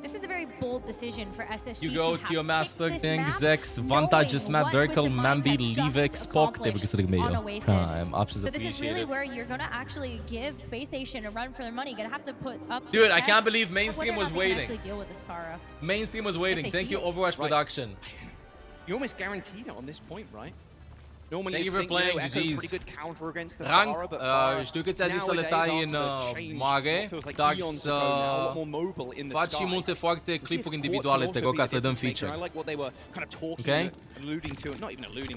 This is a very bold decision for SSG. You go to your master thing, Zex, Vantages, Matt, Durkle, Mambi, Levex, Pok, tebrik ederim Mayo. Absolutely So this is really where you're gonna actually give Space Station a run for their money. You're gonna have to put up. Dude, I can't believe mainstream was waiting. Actually deal with this Pharah. Mainstream was waiting. Thank you, Overwatch production. You almost guaranteed it on this point, right? Normally, thank you for playing, GG's. Rank, știu că ți-a zis să le tai în mare, dar să faci și multe foarte clipuri individuale, te rog, ca să dăm feature. Ok?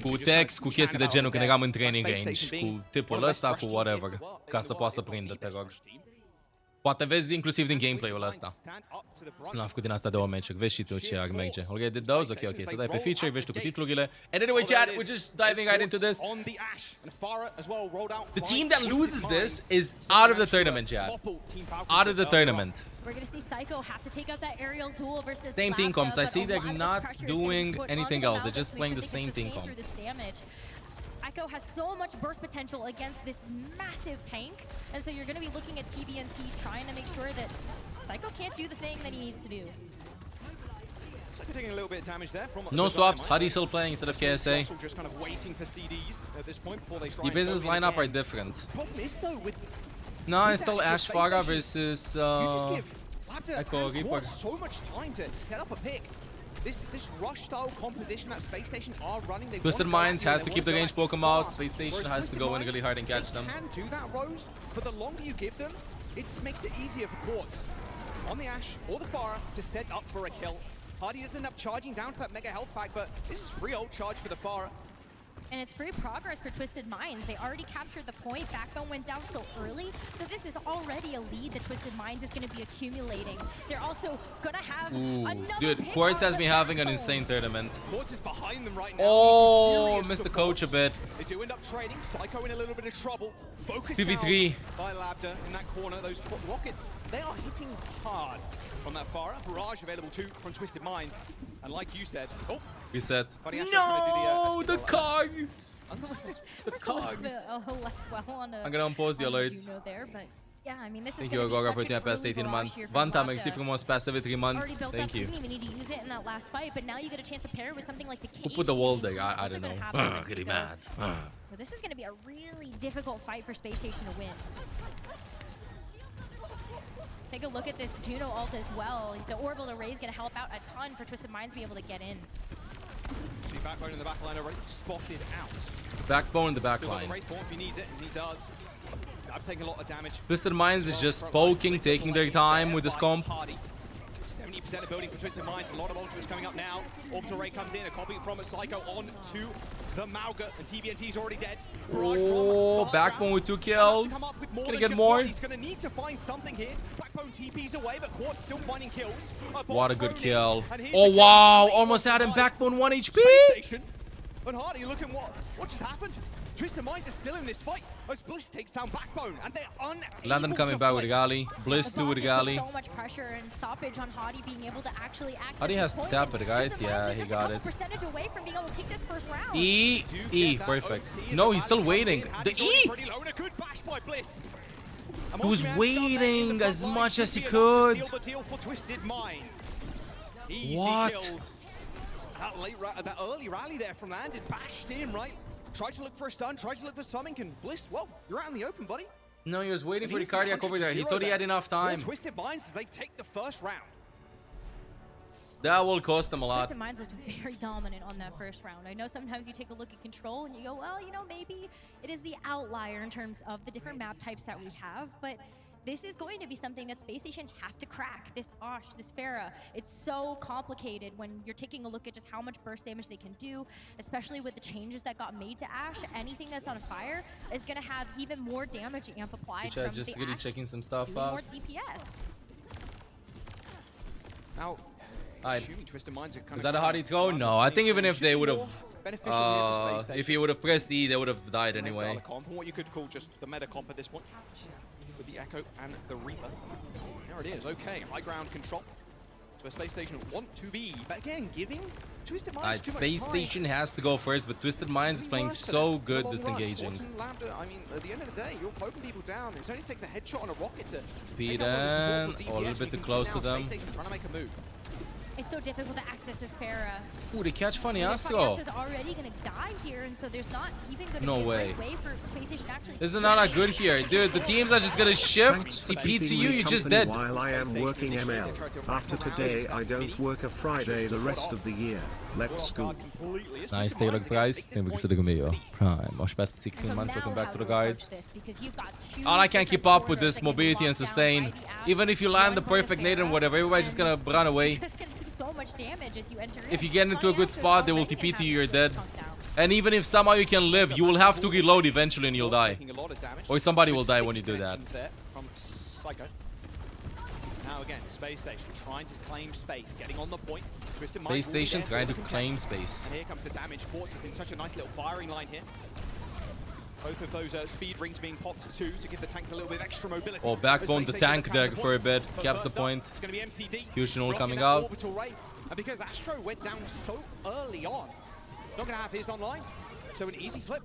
Cu text, cu chestii de genul când eram în training range, cu tipul ăsta, cu whatever, ca să poată să prindă, te rog. Poate vezi inclusiv din gameplay-ul ăsta. L-am făcut din asta 2 meciuri, vezi și tu ce ar merge. Ok, did those? Ok, să dai pe feature, vezi tu cu titlurile. And anyway, chat, we're just diving right into this. The team that loses this is out of the tournament, chat. Out of the tournament. Same team comps. I see they're not doing anything else. They're just playing the same team comp. Echo has so much burst potential against this massive tank, and so you're going to be looking at TBNT trying to make sure that Psycho can't do the thing that he needs to do. No swaps, Hadi still playing instead of KSA. The business lineup are different. No, it's still Ash Pharah versus Echo Reaper. This rush style composition that Space Station are running, Twisted Minds has to keep the range Pokemon out. Space Station has to go in really hard and catch them. Can do that, Rose, but the longer you give them, it makes it easier for Quartz on the Ash or the Pharah to set up for a kill. Hardy doesn't end up charging down to that mega health pack, but this is free ult charge for the Pharah. And it's free progress for Twisted Minds. They already captured the point. Backbone went down so early. So this is already a lead that Twisted Minds is going to be accumulating. They're also going to have another dude, Quartz has been having an insane tournament. Quartz is behind them right now. Oh, missed the coach a bit. They do end up trading. Psycho in a little bit of trouble. Focused 2v3 by Labda in that corner. Those rockets, they are hitting hard from that Pharah. Barrage available too from Twisted Minds. And like you said, reset. No, the cogs! The cogs. I'm gonna unpause the alerts. Yeah, I mean, this Thank you, Agora, for the past 18 months. Vanta, merci frumos, past every 3 months. Thank you. You didn't even need to use it in that last fight, but now you get a chance to pair it with something like the cage. Who put the wall there? I don't know. Getting mad. So this is going to be a really difficult fight for Space Station to win. Take a look at this Juno ult as well. The orbital array is going to help out a ton for Twisted Minds to be able to get in. See Backbone in the back line already spotted out. Backbone in the back line. If he needs it, and he does. I'm taking a lot of damage. Twisted Minds is just poking, taking their time with this comp. 70% of building for Twisted Minds. A lot of ultimates coming up now. Orbital Ray comes in, a copy from a Psycho on to the Mauga, and TBNT's already dead. Oh, Backbone with 2 kills. Gonna get more. He's gonna need to find something here. Backbone TP's away, but Quartz still finding kills. What a good kill. Oh wow, almost had him. Backbone 1 HP. And Hardy, look at what just happened. Twisted Minds are still in this fight as Bliss takes down Backbone, and they're unable London coming back with Gali. Bliss too with Gali. So much pressure and stoppage on Hardy being able to actually access. Hardy has to tap it, right? Yeah, he got it. Percentage away from being able to take this first round. E, perfect. No, he's still waiting. The E! He was waiting as much as he could. What? That early rally there from Landon bashed in, right? Try to look for a stun, try to look for something, and Bliss, well, you're out in the open, buddy. No, he was waiting for the cardiac over there. He thought he had enough time. Twisted Minds as they take the first round. That will cost them a lot. Twisted Minds looked very dominant on that first round. I know sometimes you take a look at control and you go, well, you know, maybe it is the outlier in terms of the different map types that we have, but this is going to be something that Space Station have to crack. This Osh, this Pharah, it's so complicated when you're taking a look at just how much burst damage they can do, especially with the changes that got made to Ash. Anything that's on fire is going to have even more damage amp applied from just the really Ash, checking some stuff doing out. more DPS. Now, is that a Hardy throw? No, I think even if they would have, if he would have pressed E, they would have died anyway. What you could call just the meta comp at this point. With the Echo and the Reaper. There it is, okay, high ground control. So Space Station want to be, but again, giving Twisted Minds too much Space time. Station has to go first, but Twisted Minds is playing so good disengaging. Lambda, I mean, at the end of the day, you're poking people down. It only takes a headshot on a rocket to Beat a little bit too close to them. Space Station trying to make a move. It's so difficult to access this Pharah. Ooh, they catch Funny Astro. Funny Astro's already gonna die here, and so there's not even gonna No be a way. great way for Space Station to actually. This is not that good here, dude. The teams are just gonna shift. TP to you, you're just dead. While I am working ML. After today, I don't work a Friday the rest of the year. Let's go. Nice take a look, guys. Tem que ser comigo. Prime. Aos best 16 months. Welcome back to the guards. All I can keep up with this mobility and sustain. Even if you land the perfect nade and whatever, everybody's just gonna run away. So much damage as you enter If you get into a good spot, they will TP to you, you're dead. And even if somehow you can live, you will have to reload eventually and you'll die. Or somebody will die when you do that. Now again, Space Station trying to claim space, getting on the point. Space Station trying to claim space. And here comes the damage. Quartz is in such a nice little firing line here. Both of those speed rings being popped too to give the tanks a little bit of extra mobility. Oh, Backbone the tank there for a bit. Caps the point. It's going to be MCD. Huge null coming out. And because Astro went down so early on, not going to have his online. So an easy flip.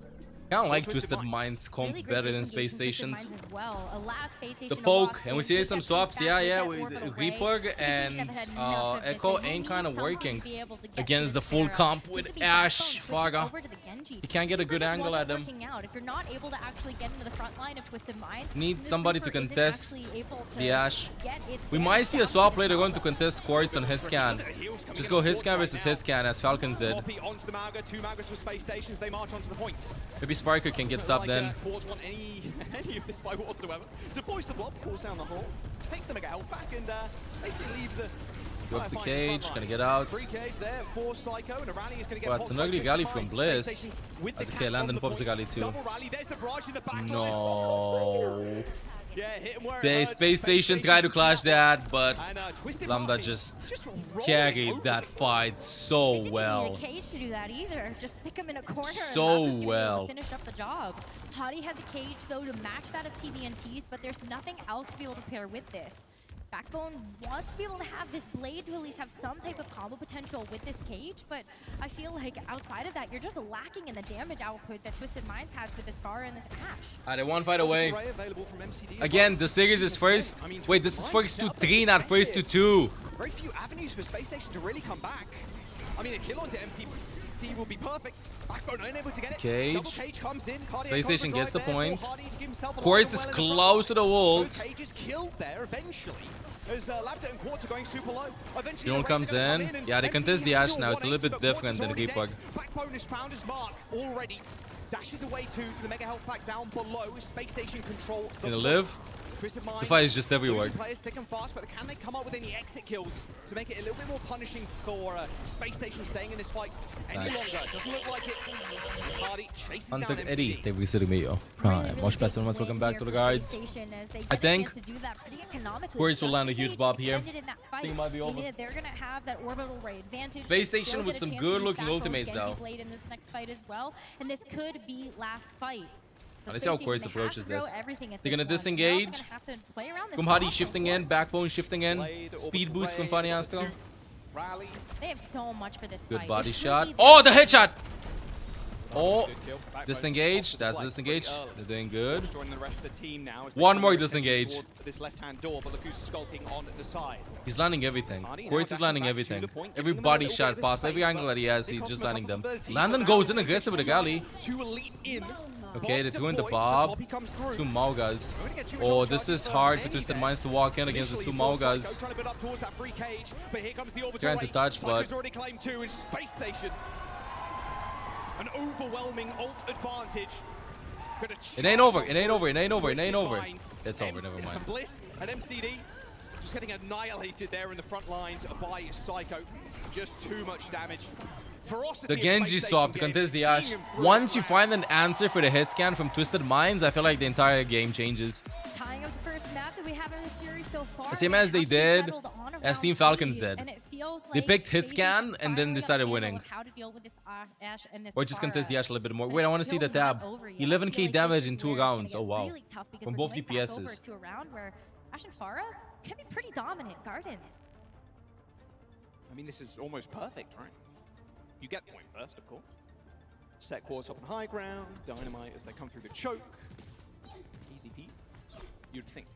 Kind of like Twisted Minds comp Really better than disengagement Space Stations. Minds as well. A last Space The Station poke, lost and we in see with some that swaps. back Yeah, with that with orbital ray. Reaper Space and Station have had enough of this, Echo and they ain't need kind of someone working to be able to get against to the full Pharah. comp Seems with to be Ash, Backbone switching Faga. over to the Genji. He can't get a good Just angle wasn't at him. working out. If you're not able to actually get into the front line of Twisted Minds, Need this somebody to Reaper isn't contest actually able to the Ash. get its We damage might see a down swap to later the on to contest Quartz on hit scan. Just go hit scan versus hit scan as Falcons did. Poppy onto the Mauga, two Maugas for Space Stations. They march onto the point. Maybe Sparker can get sub then. Quartz want any of this fight whatsoever. Deploys the blob, pulls down the hole, takes the mega health back, and basically leaves the. Goes the cage, gonna get out. Free cage there for Psycho, and a rally is gonna get. Well, it's an ugly galley from Bliss. That's okay, Landon pops the galley too. Double rally, there's the barrage in the back No. Yeah, hit him where it The hurts. Space Station tried to clash that, but And, Twisted Lambda Minds just rolling carried over that it. fight so Didn't well. need a cage to do that either. Just stick him in a corner. So and Hadi's gonna be able to well. finish up the job. Hadi has a cage though to match that of TVNTs, but there's nothing else to be able to pair with this. Backbone wants to be able to have this blade to at least have some type of combo potential with this cage, but I feel like outside of that, you're just lacking in the damage output that Twisted Minds has with this Pharah and this Ash. Alright, one fight away. Array available from MCD. Again, the series is first. Wait, this is first to 3, not first to 2. Very few avenues for Space Station to really come back. I mean, a kill onto MCD will be perfect. Backbone unable to get it. Cage. Double cage comes in. Cardiac Space Station cover gets the drive there point. for Hardy to give himself a Quartz lot is of well in the front close to the line. walls. Both cages killed there eventually. As Lambda and Quartz are going super low. Eventually, Yuno the comes Rays are gonna in. come and Yeah, they MCD contest the has Ash now. It's a little bit 180, but different Quartz than is already Reaper. dead. Backbone has found his mark already. Dashes away to the mega health pack down below. Space Station control. Gonna live. Twisted Minds, The fight is just everywhere. losing players thick and fast, but can they come up with any exit kills to make it a little bit more punishing for Space Station staying in this fight any Nice. longer? Doesn't look like it. As Hardy chases down Hunter Eddie, MCD. teve que ser meio. Prime. Watch best one. Welcome back to the guards. I think Quartz will land a huge bob here. I think it might be over. They're gonna have that orbital ray advantage. Space They'll Station get with a some chance to use good-looking Backbone's ultimates, Genji though. blade in this next fight as well, and this could be last fight. So Let's see how Space Quartz Station, they have approaches to throw this. everything at They're this gonna one. They're also disengage. gonna have to play around this From Hadi bomb shifting before. in, Backbone shifting in. Blade, Speed orbital boost from ray, Funny Astro. Rally. They have so much for this Good fight. body It should shot. be Oh, the headshot! Oh, Good kill. Backbone disengage. off the That's flight disengage. pretty early. They're doing good. Joining the rest of the team now as they One turn more their attention disengage. towards this left-hand door, but look who's skulking on the side. He's landing everything. Hardy now Quartz is dashing landing back to everything. the point, Every giving them a body little shot bit of past, every space, angle that he has, but he's it just costs landing them them. a couple of Landon vertices. goes in aggressive with the galley. To elite in. Okay, they're Bomb doing the deployed, so bob. Poppy comes through. Two Maugas. We're gonna get too much Oh, overcharge this is for hard for Annie Twisted there. Minds to walk in against the two Initially, Maugas. Psycho trying to build up towards that free cage, but here comes the orbital Trying to ray. touch, Psycho's but- already claimed two in Space Station. An overwhelming ult advantage. It ain't over, it ain't over, it ain't over, it ain't over. It's over, never mind. Bliss and MCD just getting annihilated there in the front lines by Psycho. Just too much damage. Ferocity The of Genji Space swap to Station contest the game, Ash. seeing him through Once the you ground. find an answer for the hit scan from Twisted Minds, I feel like the entire game changes. Tying up the first map that we have in the series so far. Same and as they actually did settled on as around Team Falcons three, did. and it feels They like picked hit Space scan Station's and then finally decided got a handle winning. of how to deal with this Ash and this Or just contest the Pharah. Ash a little bit more. And Wait, I it's want to see the still not tab. over yet. I 11k feel like damage this in is 2 where it's gonna rounds. get Oh wow. really tough because From we're both going back over DPSs. to a round where Ash and Pharah can be pretty dominant. Gardens. mean, this is almost perfect, right? You get point first, of course. Set quarters up on high ground, Dynamite as they come through the choke. Easy peasy, you'd think.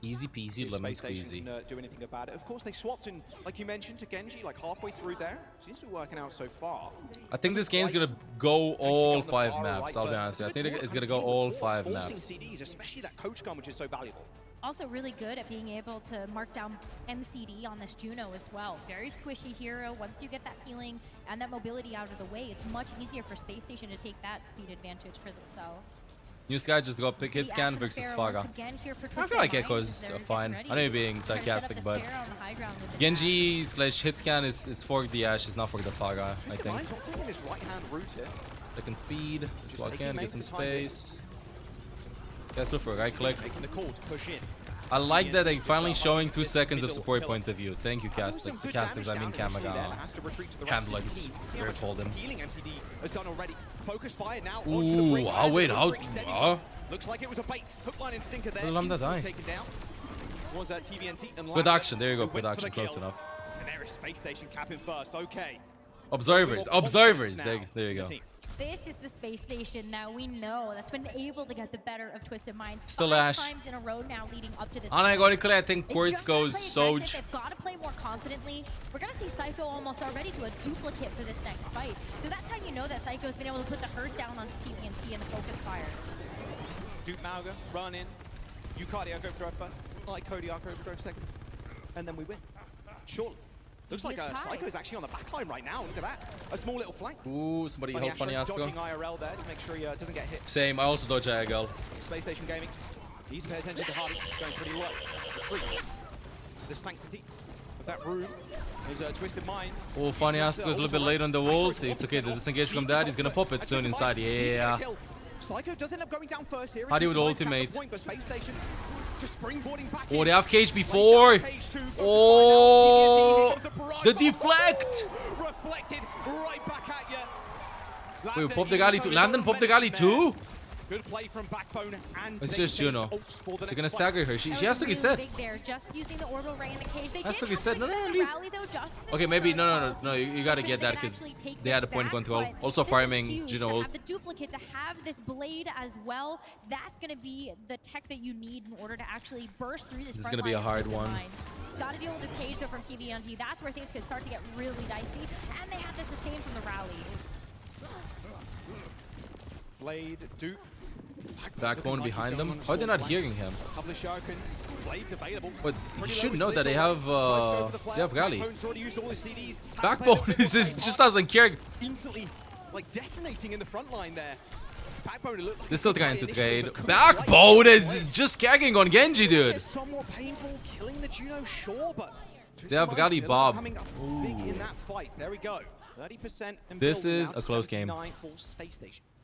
Easy peasy, lemon squeezy. Can do anything about it. Of course, they swapped in, like you mentioned, to Genji, like halfway through there. Seems to be working out so far. I think this game's gonna go all 5 maps, I'll be honest. I think it's gonna go all 5 maps. CDs, especially that coach gun, which is so valuable. Also really good at being able to mark down MCD on this Juno as well. Very squishy hero. Once you get that healing and that mobility out of the way, it's much easier for Space Station to take that speed advantage for themselves. New Sky just got pick hit scan versus Faga. I feel like Echo's fine. I know you're being sarcastic, but Genji /hit scan is for the Ashe, is not for the Faga, I think. Second speed, just walk in, get some space. Let's look for a right click. I like that they're finally showing 2 seconds of support point of view. Thank you, Castix. The Castix, I mean Kamaga. Handlegs. Very golden. Ooh, oh wait, how? Looks like it was a bait. Hook, line, and stinker there. Good action, there you go. Good action, close enough. And there is Space Station capping first. Okay. Observers, observers. There you go. This is the Space Station now. We know that's been able to get the better of Twisted Minds. Still 5 Ashe. times in a row now leading up to this. Unironically, I think Quartz goes Soj. They've got to play more confidently. We're going to see Psycho almost already do a duplicate for this next fight. So that's how you know that Psycho's been able to put the hurt down onto TVNT and the focus fire. Duke Malga, run in. You Cardio go for drive first. Like Cody Arco for drive second. And then we win. Surely. Looks like Psycho is actually on the backline right now. Look at that. A small little flank. Ooh, somebody help Funny Astro. Dodging IRL there to make sure he doesn't get hit. Same, I also dodge IRL. Space Station Gaming. He's paying attention to Hardy. Going pretty low. Retreat. The sanctity of that room is Twisted Minds. Oh, Funny Astro is a little bit late on the ult. It's okay, the disengage from that. He's gonna pop it soon inside. Yeah. Psycho does end up going down first here. Hardy with ultimate. Space Station just springboarding back. Oh, they have cage before. Oh, the deflect. Reflected right back at you. Wait, pop the galley too. Landon pop the galley too. Good play from Backbone and it's just Juno. They're gonna stagger her. She has to be set. Has to be set. No, leave. Okay, maybe no. You gotta get that because they had a point control. Also farming Juno ult. Have the duplicate to have this blade as well. That's gonna be the tech that you need in order to actually burst through this. This is gonna be a hard one. Gotta deal with this cage though from TVNT. That's where things could start to get really dicey. And they have the sustain from the rally. Blade, dupe. Backbone behind them. How are they not hearing him? But you should know that they have rally. Backbone just doesn't care. Instantly, like detonating in the front line there. They're still trying to trade. Backbone is just gagging on Genji, dude. Somewhat painful, killing the Juno, sure, but they have Rally Bob. Big in that fight. There we go. 30%. This is a close game.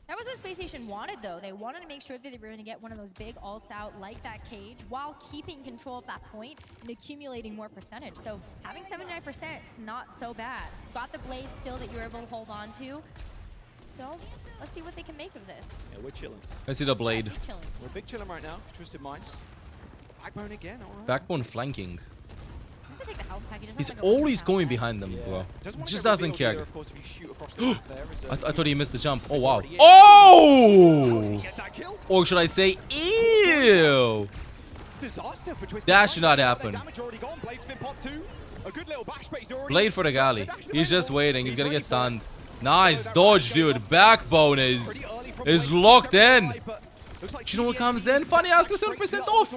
That was what Space Station wanted, though. They wanted to make sure that they were going to get one of those big ults out like that cage while keeping control of that point and accumulating more percentage. So having 79% is not so bad. Got the blade still that you're able to hold on to. So let's see what they can make of this. Yeah, we're chilling. Let's see the blade. We're big chilling right now. Twisted Minds. Backbone again, all right. Backbone flanking. Take the health package. He's always going behind them, bro. Just doesn't care. I thought he missed the jump. Oh, wow. Oh! Or should I say, ew! That should not happen. Blade for the galley. He's just waiting. He's gonna get stunned. Nice dodge, dude. Backbone is locked in. You know what comes in? Funny ass, 7% off.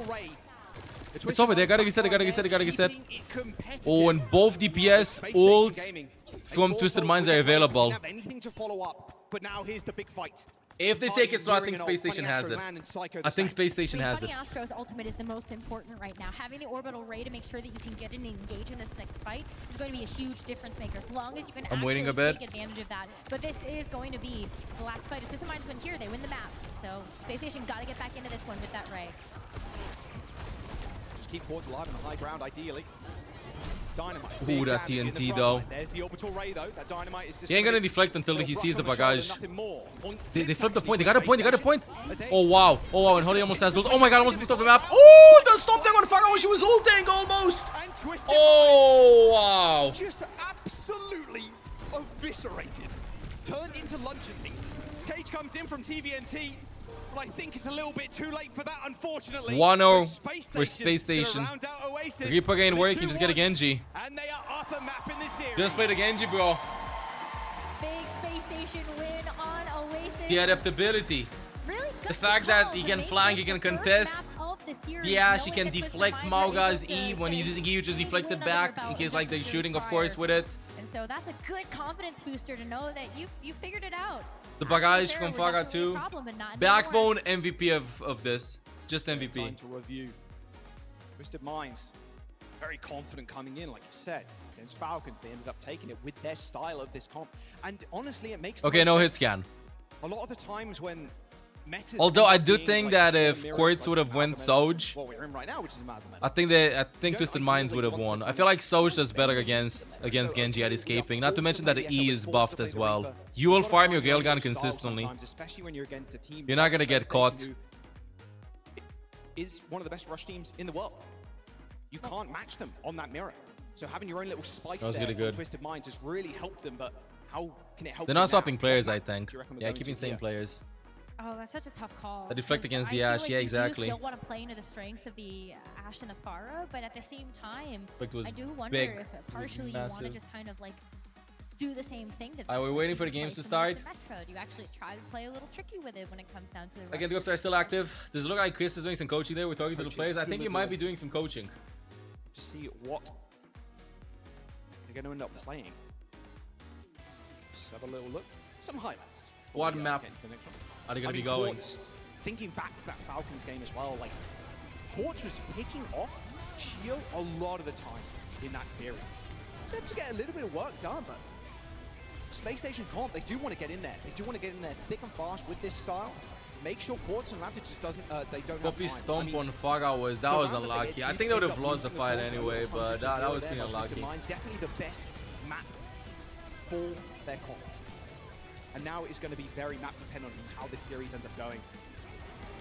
It's over there. Gotta get set. Oh, and both DPS ults from Twisted Minds are available. If they take it, so I think Space Station has it. I think Space Station has it. Funny Astro's ultimate is the most important right now. Having the orbital ray to make sure that you can get in and engage in this next fight is going to be a huge difference maker. As long as you can actually take advantage of that. But this is going to be the last fight. If Twisted Minds win here, they win the map. So Space Station got to get back into this one with that ray. Keep Quartz alive in the high ground, ideally. Dynamite. Ooh, that TNT though. There's the orbital ray though. That Dynamite is just he ain't gonna deflect until he sees the bagage. They flipped the point. They got a point. Oh wow. And Holly almost has ult. Oh my god, almost moved off the map. Oh, the stop there on fire when she was ulting almost. Oh wow. Just eviscerated, turned into luncheon meat. Cage comes in from TVNT, but I think it's a little bit too late for that, unfortunately. 1-0 for Space Station. Reaper ain't working, just get a Genji. And they are up a map in this series. Just play the Genji, bro. Big Space Station win on Oasis. The adaptability. Really good The fact that he can flank, he can contest. Yeah, she can deflect Mauga's E. When he's using E, you just deflect it back in case like they're shooting, of course, with it. And so that's a good confidence booster to know that you figured it out. The bagage from Faga too. Backbone MVP of this. Just MVP. Time to review. Twisted Minds, very confident coming in, like you said. Against Falcons, they ended up taking it with their style of this comp. And honestly, it makes okay, no hit scan. A lot of the times when although I do think that if Quartz would have went Soj, I think Twisted Minds would have won. I feel like Soj does better against Genji at escaping. Not to mention that the E is buffed as well. You will farm your Gale Gun consistently. You're not gonna get caught. Is one of the best rush teams in the world. You can't match them on that mirror. So having your own little spice there from Twisted Minds has really helped them. But how can it help? They're not swapping players, I think. Yeah, keeping same players. Oh, that's such a tough call. The deflect against the Ashe, yeah, exactly. You still want to play into the strengths of the Ashe and the Pharah, but at the same time, I do wonder if partially you want to just kind of like do the same thing. We're waiting for the games to start. You actually try to play a little tricky with it when it comes down to the again, the ups are still active. Does it look like Chris is doing some coaching there? We're talking to the players. I think he might be doing some coaching. To see what they're going to end up playing. Let's have a little look. Some highlights. What map are they going to be going? Quartz, thinking back to that Falcons game as well, like Quartz was picking off Chio a lot of the time in that series. So to get a little bit of work done, but Space Station comp, they do want to get in there. They do want to get in there thick and fast with this style. Make sure Quartz and Raptor just doesn't, they don't have time. Stomp on Faga was unlucky. I think they would have lost the fight anyway, but that was pretty unlucky. Definitely the best map for their comp. And now it's going to be very map dependent on how this series ends up going.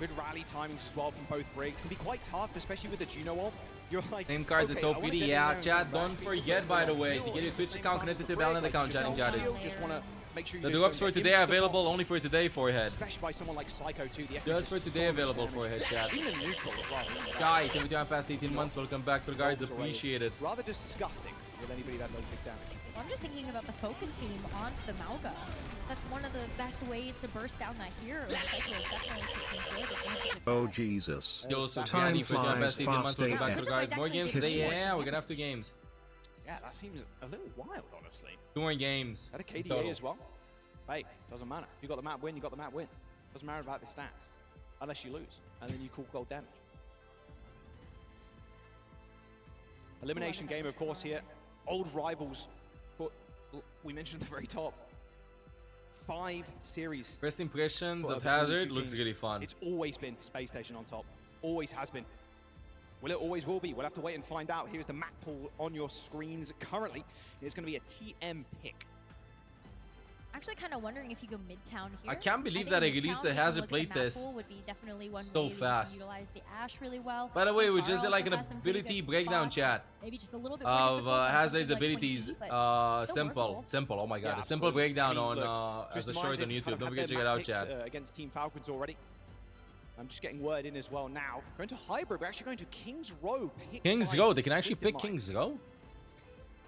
Good rally timings as well from both rigs. Can be quite tough, especially with the Juno ult. You're like, name cards is so pretty. Yeah, chat, don't forget, by the way, to get your Twitch account connected to the Valorant account, chatting chat. Just want to make sure the drops for today are available only for today, Forehead. Especially by someone like Psycho too. Just for today available, Forehead, chat. Even neutral as well. Guy, can we do it past 18 months? Welcome back to the guards. Appreciate it. Rather disgusting with anybody that does big damage. I'm just thinking about the focus beam onto the Mauga. That's one of the best ways to burst down that hero. Oh Jesus. Yo, so time flies fast. Back to the guards. More games today? Yeah, we're gonna have 2 games. Yeah, that seems a little wild, honestly. 2 more games. At a KDA as well. Hey, doesn't matter. If you got the map win, you got the map win. Doesn't matter about the stats. Unless you lose. And then you call gold damage. Elimination game, of course, here. Old rivals. But we mentioned at the very top. 5 series. First impressions of Hazard looks really fun. It's always been Space Station on top. Always has been. Well, it always will be. We'll have to wait and find out. Here's the map pool on your screens currently. It's going to be a TM pick. Actually, kind of wondering if you go Midtown here. I can't believe that I released the Hazard playtest would be definitely one so way fast. Utilize the Ashe really well. By the way, we just did like an ability breakdown chat maybe just a little bit of Hazard's abilities. Simple. Oh my god, a simple breakdown on as a short on YouTube. Don't forget to check it out, chat. Against Team Falcons already. I'm just getting word in as well now. Going to Hybrid. We're actually going to King's Row. King's Row. They can actually pick King's Row.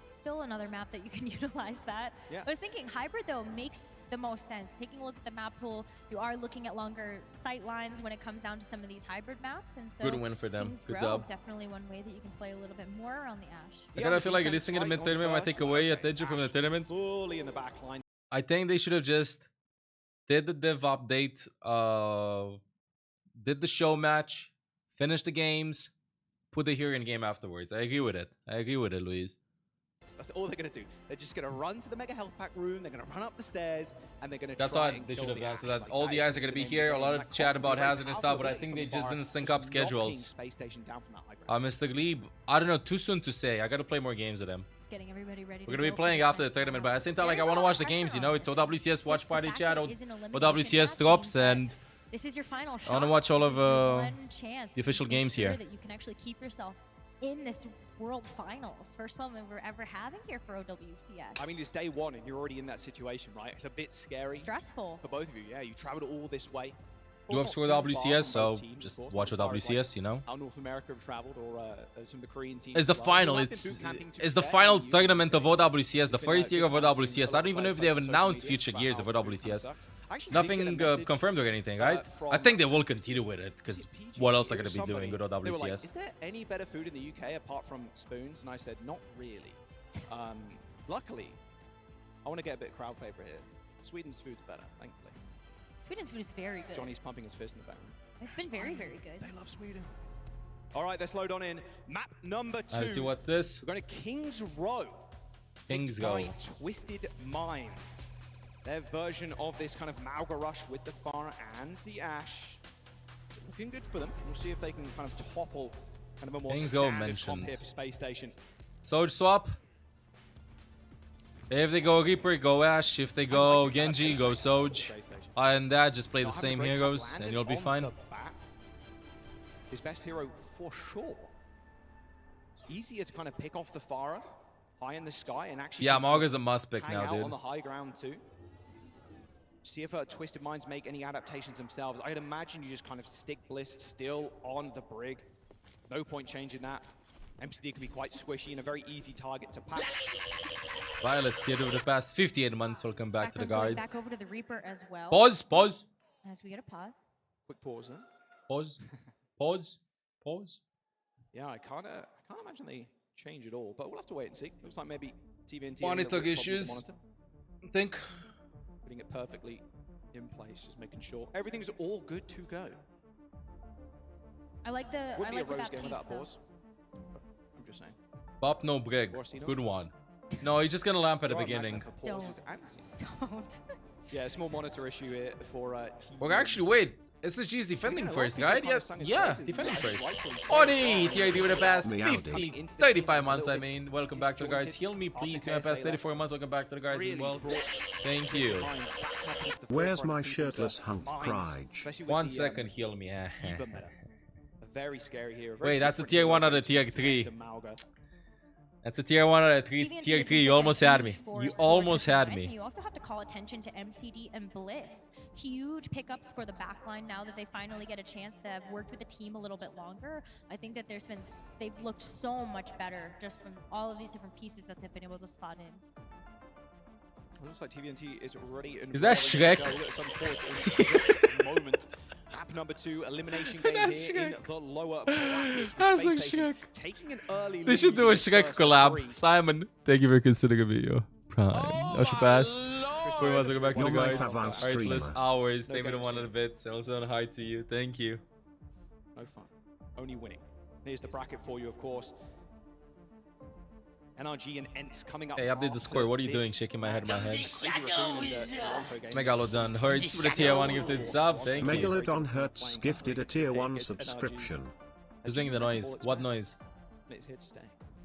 Still another map that you can utilize that. Yeah. I was thinking Hybrid though makes the most sense. Taking a look at the map pool, you are looking at longer sight lines when it comes down to some of these hybrid maps, and so good win for them. King's Good Row, dub. Definitely one way that you can play a little bit more around the Ashe. I kind of feel like listening in the mid tournament might take away attention from the tournament. Fully in the back line. I think they should have just did the div update, did the show match, finished the games, put the hero in game afterwards. I agree with it. Luis. That's all they're going to do. They're just going to run to the Mega Health Pack room, they're going to run up the stairs, and they're going to That's try what they should have done, so that all the guys are going to be here. A lot of chat about Hazard and stuff, but I think they just didn't sync up schedules. Mr. Glebe, I don't know, too soon to say. I got to play more games with him. Getting everybody ready. We're going to be playing after the tournament, but at the same time, like, I want to watch the games, you know? It's OWCS watch party chat, OWCS drops, and this is your final shot. I want to watch all of the chance official games here. That you can actually keep yourself in this World Finals. First one that we're ever having here for OWCS. I mean, it's day one and you're already in that situation, right? It's a bit scary. Stressful. For both of you, yeah. You traveled all this way. You up for WCS, so just watch WCS, you know. How North America have traveled, or some of the Korean teams. It's the final. It's the final tournament of OWCS, the first year of OWCS. I don't even know if they have announced future years of OWCS. Nothing confirmed or anything, right? I think they will continue with it, because what else are going to be doing with OWCS? They were like, is there any better food in the UK apart from spoons? And I said, not really. Luckily, I want to get a bit of crowd favorite here. Sweden's food's better, thankfully. Sweden's food is very good. Johnny's pumping his fist in the back. It's been very, very good. They love Sweden. All right, let's load on in. Map number 2. Let's see what's this. We're going to King's Row. King's Row. Twisted Minds. Their version of this kind of Mauga rush with the Pharah and the Ashe. Looking good for them. We'll see if they can kind of topple kind of a more standard comp here for Space Station. Soj swap. If they go Reaper, go Ashe. If they go Genji, go Soj. And that, just play the same heroes and you'll be fine. His best hero for sure. Easier to kind of pick off the Pharah high in the sky and actually. Yeah, Mauga's a must pick now, dude. On the high ground too. See if Twisted Minds make any adaptations themselves. I'd imagine you just kind of stick Bliss still on the Brig. No point changing that. MCD can be quite squishy and a very easy target to pack. Violet did over the past 58 months. We'll come back to the guards. Back over to the Reaper as well. Pause. As we get a pause. Quick pause there. Pause. Yeah, I can't imagine they change at all, but we'll have to wait and see. Looks like maybe TVNT monitor issues. I think. Putting it perfectly in place, just making sure everything's all good to go. I like the. Wouldn't I like be a Rose the game without though. pause. I'm just saying. Bop no Brig. Good one. No, he's just gonna lamp at the beginning. Don't. Yeah, a small monitor issue here for Well, actually, wait. SSG is defending first, right? Yeah, defending first. Oni, TRD with the past 35 months, I mean. Welcome back to the guards. Heal me, please. To my past 34 months, welcome back to the guards as well. Thank you. Where's my shirtless hunk pride? 1 second, heal me. Very scary here. Wait, that's a tier 1 out of tier 3. That's a tier 1 out of tier 3. You almost had me. You almost had me. You also have to call attention to MCD and Bliss. Huge pickups for the backline now that they finally get a chance to have worked with the team a little bit longer. I think that they've looked so much better just from all of these different pieces that they've been able to slot in. It looks like TVNT is already in. Is that Shrek? Moment. Map number 2, elimination game here in the lower bracket. That's like Shrek. Taking an early. They should do a Shrek collab. Simon, thank you for considering a video. Prime. That should pass. We want to go back to the guys. Artless hours. Thank you for the 100 bits. Also on hi to you. Thank you. No fun. Only winning. Here's the bracket for you, of course. NRG and ENCE coming up. Hey, update the score. What are you doing? Shaking my head, Megalodon Hertz with a tier 1 gifted sub. Thank you. Megalodon Hertz gifted a tier 1 subscription. Who's doing the noise? What noise? It's here to stay.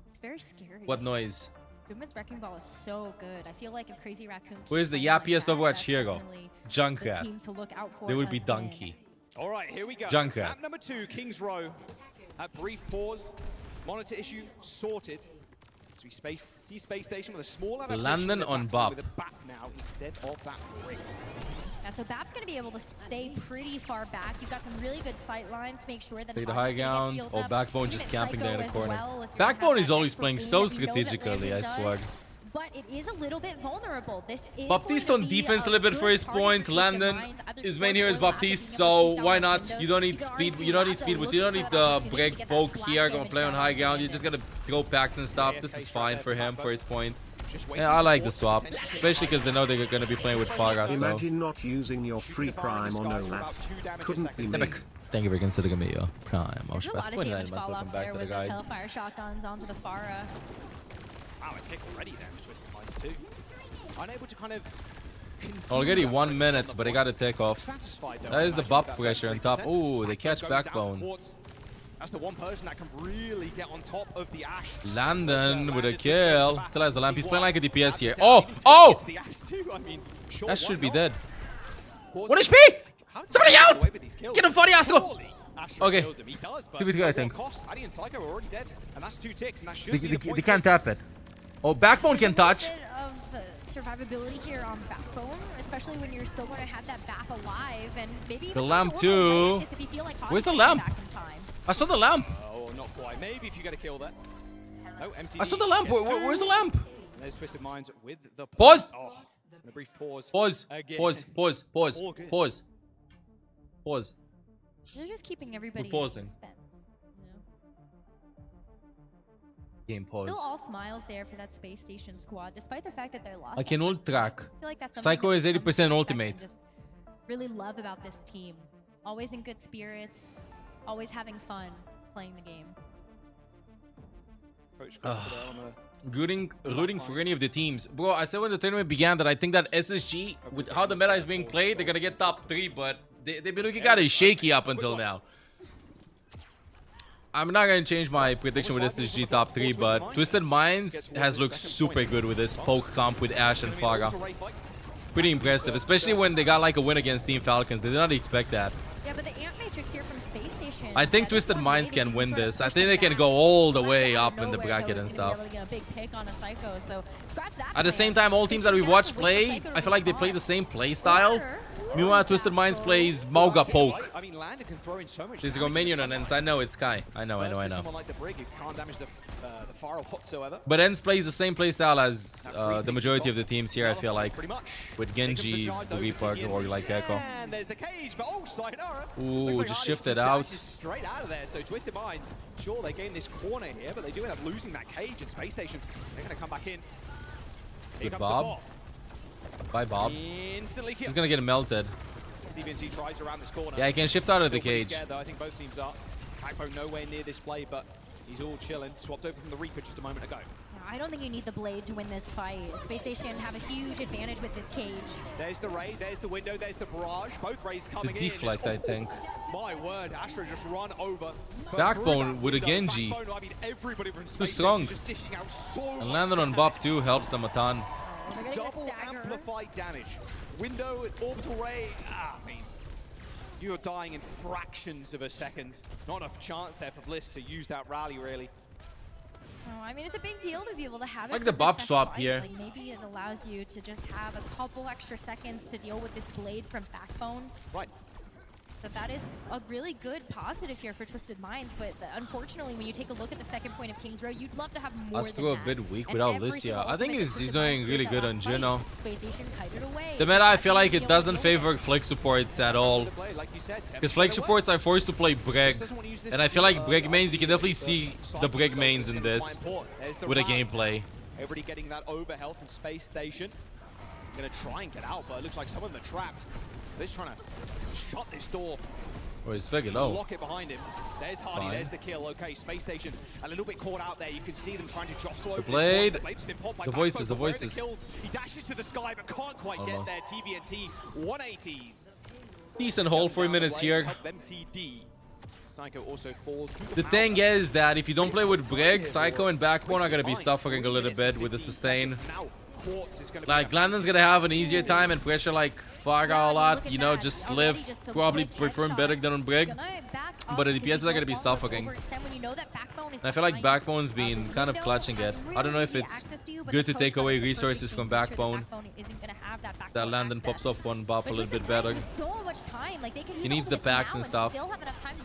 It's very scary. What noise? Boomman's Wrecking Ball is so good. I feel like if Crazy Raccoon. Who is the yappiest Overwatch hero? Junkrat. They would be Donkey. All right, here we go. Junkrat. Map number 2, King's Row. A brief pause. Monitor issue sorted. So we see Space Station with a small adaptation. Landon on Bop. With a BAP now instead of that ring. Yeah, so Bap's going to be able to stay pretty far back. You've got some really good sight lines to make sure that the high ground. Oh, Backbone just camping there in the corner. Backbone is always playing so strategically, I swear. But it is a little bit vulnerable. This is Baptiste on defense a little bit for his point. Landon, his main hero is Baptiste, so why not? You don't need speed. You don't need speed boost. You don't need the break poke here. Gonna play on high ground. You just gotta throw packs and stuff. This is fine for him for his point. Yeah, I like the swap, especially because they know they're gonna be playing with Farah. So. Imagine not using your free prime on OLAF. Couldn't be me. Thank you for considering me your prime. There's a lot of damage fall off there with those Hellfire shotguns onto the Farah. Wow, it takes already there for Twisted Minds too. Unable to kind of already 1 minute, but they got to take off. That is the buff pressure on top. Oh, they catch Backbone. That's the one person that can really get on top of the Ashe. Landon with a kill. Still has the lamp. He's playing like a DPS here. Oh! That should be dead. 1 HP! Somebody help! Get him, Fadi Astro! Okay. kills him. He does, but 3v3, I think. Adi and Psycho are already dead, and that's 2 ticks, and that should They, be they, the point. they can't tap it. Oh, Backbone can touch. There's a little bit of survivability here on Backbone, especially when you're still going to have that BAP alive, and maybe The even lamp the too. if you feel like Where's the Hottie lamp? back in time. I saw the lamp. Oh, not quite. Maybe if you get a kill there. Oh, MCD I saw the lamp. gets Where's the two. lamp? And there's Twisted Minds with the Pause. Oh, and a brief pause. Pause. Again. Pause. All good. Pause. They're just keeping everybody pausing. in suspense. Game pause. Still all smiles there for that space station squad, despite the fact that they're lost. I can ult track. I feel like that's Psycho is 80% ultimate. Just really love about this team. Always in good spirits, always having fun playing the game. Rooting for any of the teams. Bro, I said when the tournament began that I think that SSG, with how the meta is being played, they're gonna get top 3, but they've been looking kind of shaky up until now. I'm not gonna change my prediction with SSG top 3, but Twisted Minds has looked super good with this poke comp with Ashe and Farah. Pretty impressive, especially when they got like a win against Team Falcons. They did not expect that. Yeah, but the Ant Matrix here from Space Station. I think Twisted Minds can win this. I think they can go all the way up in the bracket and stuff. At the same time, all teams that we've watched play, I feel like they play the same play style. Meanwhile, Twisted Minds plays Mauga Poke. I mean, Lander can throw in so much She's a damage. Romanian on Ence. I know it's Sky. I know. Versus someone like the Brig who can't damage the Pharaoh whatsoever. But Ence plays the same playstyle as the majority of the teams here, I feel like. Pretty much. With Genji, Boogie Park, or like Echo. And there's the cage, but oh, Sayonara. Ooh, Looks like just Hades shifted just out. dashes straight out of there. So Twisted Minds, sure, they gain this corner here, but they do end up losing that cage and Space Station. They're going to come back in. Here Good comes the Bob. ball. Bye, Bob. Instantly kill. He's gonna get melted. ENCE tries around this corner. Yeah, he can shift out of the Still pretty cage. scared, though. I think both teams are. Backbone nowhere near this play, but he's all chilling. Swapped over from the Reaper just a moment ago. I don't think you need the Blade to win this fight. Space Station have a huge advantage with this cage. There's the Ray, there's the window, there's the barrage. Both Rays coming The in. deflect, I think. My word, Astra just run over. But Backbone through with a that Genji. Backbone, I mean, everybody from Space strong. Station just dishing out so And much landing on damage. Bob too helps them a ton. Double amplified damage. Window, orbital ray. I mean, you're dying in fractions of a second. Not enough chance there for Bliss to use that rally, really. Oh, I mean, it's a big deal to be able to have it. Like the for Bob this swap fight. here. Like maybe it allows you to just have a couple extra seconds to deal with this Blade from Backbone. Right. But that is a really good positive here for Twisted Minds, but unfortunately, when you take a look at the second point of Kings Row, you'd love to have more than Astro a that. bit weak And without every Lucia. single I think ultimate he's Twisted doing Minds really that good last on fight, Juno. Space Station kited away. The meta, I feel like Be it able to doesn't deal with favor flex supports at all. Like you said, Because flex supports are forced to play Brig. And I feel like Brig mains, you can definitely see the Brig mains in this with a gameplay. Everybody getting that overhealth from Space Station. Gonna try and get out, but it looks like some of them are trapped. They're trying to shut this door. Oh, he's very low. Lock it behind him. There's Hardy, Fine. there's the kill. Okay, Space Station a little bit caught out there. You can see them trying to jostle over Blade. this Blade's been popped by The Backbone, voices, the but where are voices. kills? He dashes to the sky, but can't quite Almost. get there. TBNT 180s. Decent hold, 4 minutes here. Help MCD. Psycho also falls to The thing is that if you don't play with Brig, Psycho and Backbone are going to be suffering a little bit with the sustain. Like, Landon's gonna have an easier time and pressure like Farga a lot, you know, just live, probably perform better than on Brig. But the DPS are gonna be suffering. And I feel like Backbone's been kind of clutching it. I don't know if it's good to take away resources from Backbone. That Landon pops up one bop a little bit better. He needs the packs and stuff.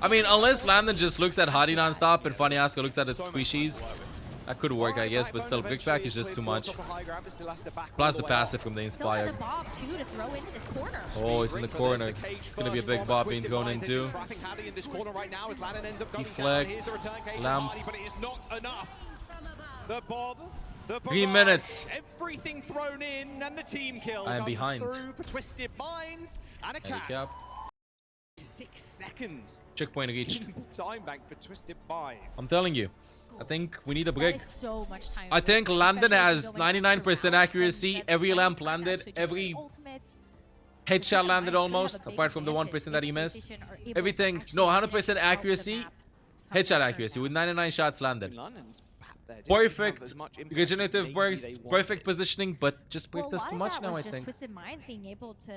I mean, unless Landon just looks at Hadi non-stop and Funny Aska looks at its squishies. That could work, I guess, but still, Big Pack is just too much. Plus the passive from the Inspired. Oh, he's in the corner. It's gonna be a big Bob being thrown in too. Deflect. Lamp. 3 minutes. Everything thrown in and the team kill. I am behind. For Twisted Minds and a Handicap. 6 seconds. Checkpoint reached. The time bank for Twisted Minds. I'm telling you. I think we need a Brig. So much time I think Landon has 99% accuracy. Every lamp landed. Every headshot landed almost, apart from the 1% that he missed. Everything, no, 100% accuracy. Headshot accuracy with 99 shots landed. Perfect regenerative bursts, perfect positioning, but just bricked us too much now, I think. Twisted Minds being able to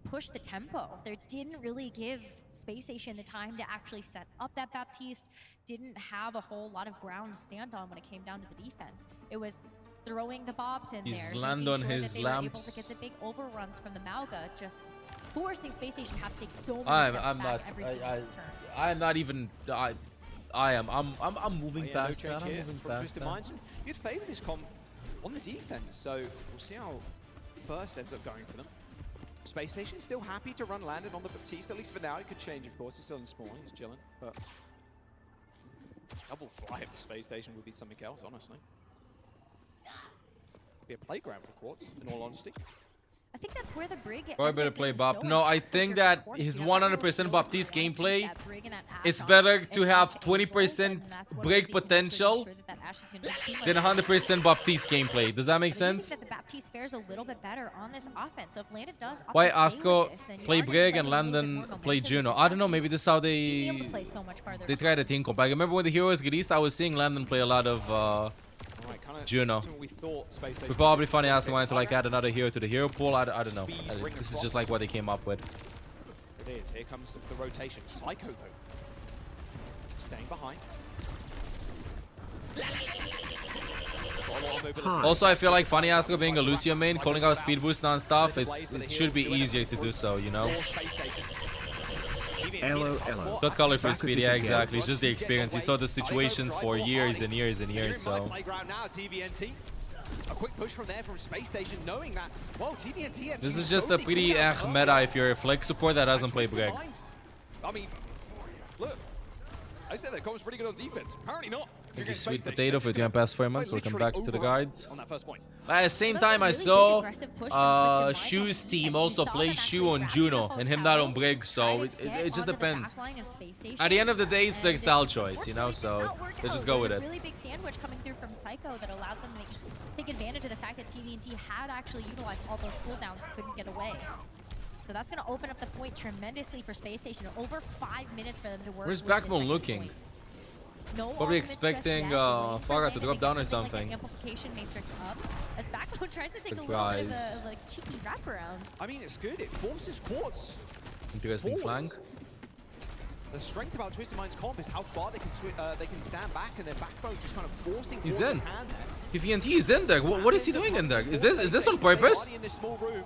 push the tempo. They didn't really give Space Station the time to actually set up that Baptiste, didn't have a whole lot of ground to stand on when it came down to the defense. It was throwing the bobs in He's there, land making on sure his that they were able to lamps. get the big overruns from the Mauga, just forcing Space Station to have to take so many steps back every single turn. I'm not even. I'm moving past that. I'm moving past that. You'd favor this comp on the defense, so we'll see how first ends up going for them. Space Station still happy to run landed on the Baptiste, at least for now. It could change, of course. He's still in spawn, he's chilling, but double fly for Space Station would be something else, honestly. Be a playground for Quartz, in all honesty. I think that's where the Brig Or better play Bop. No, I think that his 100% Baptiste gameplay, it's better to have 20% Brig potential than 100% Baptiste gameplay. Does that make sense? The Baptiste fares a little bit better on this offense. So if Landon does Why Astro play Brig and Landon play Juno? I don't know, maybe this is how they try to think of. I remember when the hero was released, I was seeing Landon play a lot of Juno. But probably funny Astro wanted to like add another hero to the hero pool. I don't know. This is just like what they came up with. It is. Here comes the rotation. Psycho though, staying behind. Also, I feel like Funny Astro being a Lucio main, calling out speed boost and stuff, it should be easier to do so, you know? Not color for speed, yeah, exactly. It's just the experience. He saw the situations for years and years and years, so. A quick push from there from Space Station, knowing that, well, TVNT. This is just a pretty meta if you're a flex support that doesn't play Brig. I mean, look, I said that Com's pretty good on defense. Apparently not. Thank you, Sweet Potato, for the past 4 months. Welcome back to the guards. At the same time, I saw Shu's team also play Shu on Juno and him not on Brig, so it just depends. At the end of the day, it's their style choice, you know, so they just go with it. Really big sandwich coming through from Psycho that allowed them to take advantage of the fact that TVNT had actually utilized all those cooldowns and couldn't get away. So that's going to open up the point tremendously for Space Station. Over 5 minutes for them to work. Where's Backbone looking? No, probably expecting Farah to drop down or something. Like amplification matrix up as Backbone tries to take a little bit of a like cheeky wraparound. I mean, it's good. It forces Quartz. Interesting flank. The strength about Twisted Mind's comp is how far they can stand back, and their Backbone just kind of forcing He's Quartz's in. hand there. TVNT is in there. What is he doing in there? Is this on purpose? In this small room.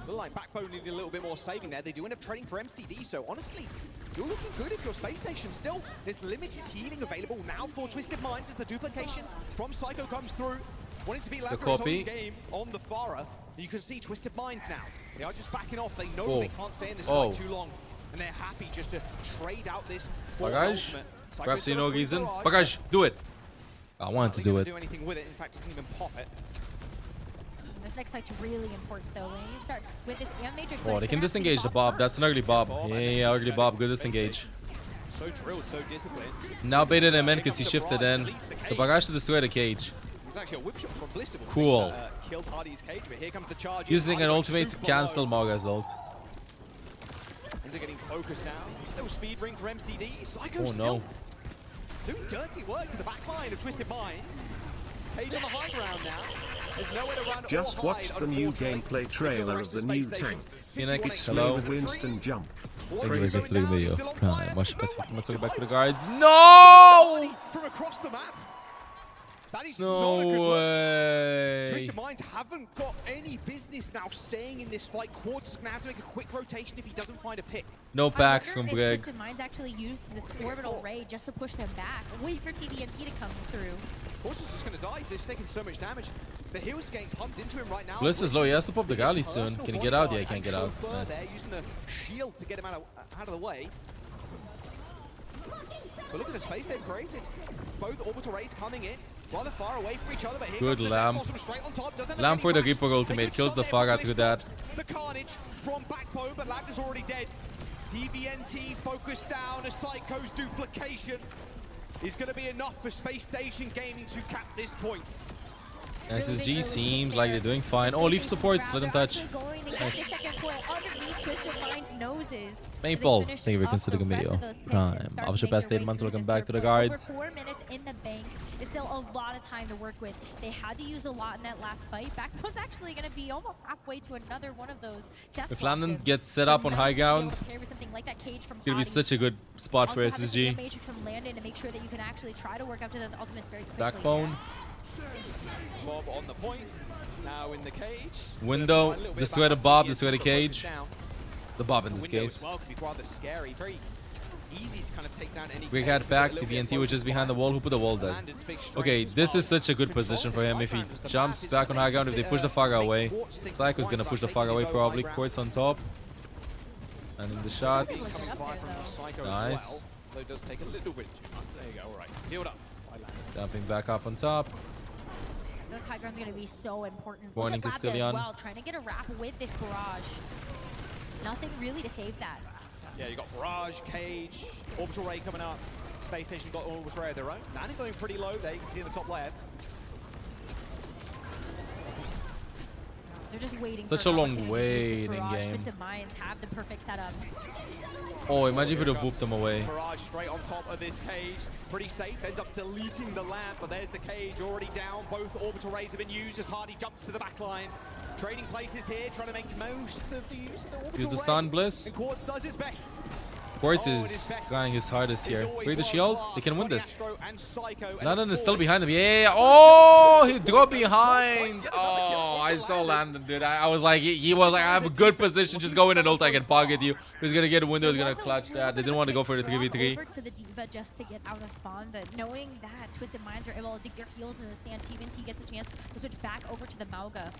Look like Backbone needed a little bit more saving there. They do end up trading for MCD, so honestly, you're looking good if you're Space Station still. There's limited healing available now for Twisted Minds as the duplication from Psycho comes through. Wanting to be Labra's own game on the Farah. You can see Twisted Minds now. They are just backing off. They know they can't stay in this fight too long. And they're happy just to trade out this Bagage. Perhaps no reason. Bagage, do it. I wanted to do it. Do anything with it. In fact, doesn't even pop it. This next fight's really important though. When you start with this Matrix. Oh, they can disengage the Bob. That's an ugly Bob. Yeah, ugly Bob. Good disengage. So drilled, so disciplined. Now baited him in because he shifted in. The Bagage to destroy the cage. Cool. Using an ultimate to cancel Maga's ult. They're getting focused now. Little speed ring for MCD. Oh no. Doing dirty work to the back line of Twisted Minds. Page on the high ground now. There's nowhere to run. Just watched the new gameplay trailer of the new tank. Phoenix, hello. With instant jump. Thank you for considering the video. Prime. Watch best 50 months. Back to the guards. No! From across the map. That is no not a good way. Look. Twisted Minds haven't got any business now staying in this fight. Quartz is going to have to make a quick rotation if he doesn't find a pick. No packs from Brig. Twisted Minds actually used this orbital ray just to push them back. Wait for TVNT to come through. Quartz is just going to die. He's taking so much damage. The heal's getting pumped into him right now. Bliss is low. He has to pop the galley soon. Can he get out? Yeah, he can't get out. Nice. Using the shield to get him out of the way. But look at the space they've created. Both orbital rays coming in. Rather far away from each other, but here good Lamb. Lamb for the Reaper ultimate. Kills the Farah through that. The carnage from Backbone, but Lamb is already dead. TVNT focused down as Psycho's duplication is going to be enough for Space Station Gaming to cap this point. SSG seems like they're doing fine. Oh, Leaf supports. Let them touch. Nice. Maple, thank you for considering the video. Prime. Official past 8 months. Welcome back to the guards. 4 minutes in the bank. is still a lot of time to work with. They had to use a lot in that last fight. Backbone's actually going to be almost halfway to another one of those death If London boxes. gets set up on high ground, Like that cage from it's gonna be such a good spot for also SSG. Matrix from Landon to make sure that you can actually try to work up to those ultimates very quickly. Backbone. Bob on the point. Now in the cage. Window. Destroy the Bob, destroy the cage. The Bob in this case. Well could be rather scary. Very easy to kind of take down any. We got back. Defiant was just behind the wall. Who put the wall dead? Okay, this is such a good position for him. If he jumps back on high ground, if they push the Faga away, Psycho's gonna push the Faga away probably. Quartz on top. And in the shots. Nice. Though it does take a little bit too much. There you go. All right. Healed up. Jumping back up on top. Those high grounds are going to be so important. Warning Look at Raptor as Castilian. well, trying to get a wrap with this barrage. Nothing really to save that. Yeah, you got barrage, cage, orbital ray coming up. Space station got orbital ray of their own. Landing going pretty low there. You can see in the top left. They're just waiting. Such for a an long opportunity to use waiting this barrage. game. Twisted Minds have the perfect setup. Oh, imagine if it would have whooped them away. Barrage straight on top of this cage. Pretty safe. Ends up deleting the lamp, but there's the cage already down. Both orbital rays have been used as Hardy jumps to the back line. Trading places here, trying to make most of the use of the orbital Use the ray. stun, Bliss. And Quartz does his best. Quartz is trying his hardest here. Break the shield. They can win this. Landon is still behind them. Yeah. Oh, he dropped behind. Oh, I saw Landon, dude. I was like, he was like, I have a good position. Just go in and ult. I can target you. He's gonna get a window. He's gonna clutch that. They didn't want to go for the 3v3. Over to the Diva just to get out of spawn, but knowing that Twisted Minds are able to dig their heels into the stand, TVNT gets a chance to switch back over to the Mauga.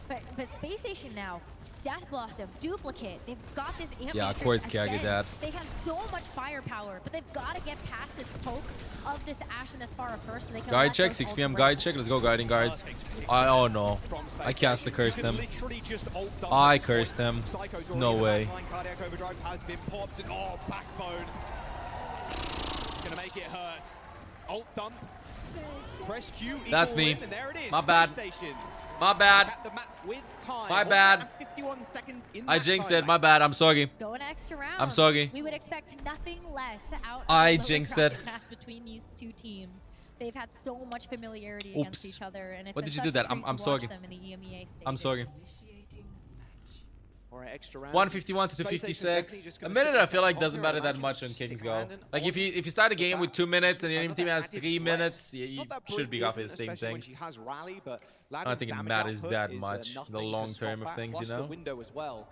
But Space Station now. Death Blossom, Duplicate, they've got this amp Yeah, matrix Quartz can't get again. that. They have so much firepower, but they've got to get past this poke of this Ashe and this Pharah first so they can Guide check, 6 PM guide check. Let's go guiding guards. Oh no. I cast the curse them. I cursed them. No way. Cardiac overdrive has been popped, and oh, backbone. It's gonna make it hurt. Ult dump. Press Q. That's me. And there it is. My bad. Station. My bad. At the map with time. My bad. 51 seconds in I that jinxed time. it. My bad. I'm sorry. Going extra round. I'm sorry. We would expect nothing less out I of the jinxed lower it. bracket match between these two teams. They've had so much familiarity Oops. against each other, and it's What been did you such do a that? treat I'm to sorry. watch them in the EMEA I'm stages. sorry. All right, extra round. 151 to Space Station 256. definitely just A gonna minute stick I feel like with doesn't matter that Imagine much when just Kings stick go. Landon Like if on you start a game the with back. 2 minutes and the enemy Not team that has active 3 threat. minutes, you Not that should be brilliant, off at the same especially when thing. she has rally, but I don't Landon's think it damage matters output that is, much, nothing the to long scoff term of at, things, plus you the know? window as well.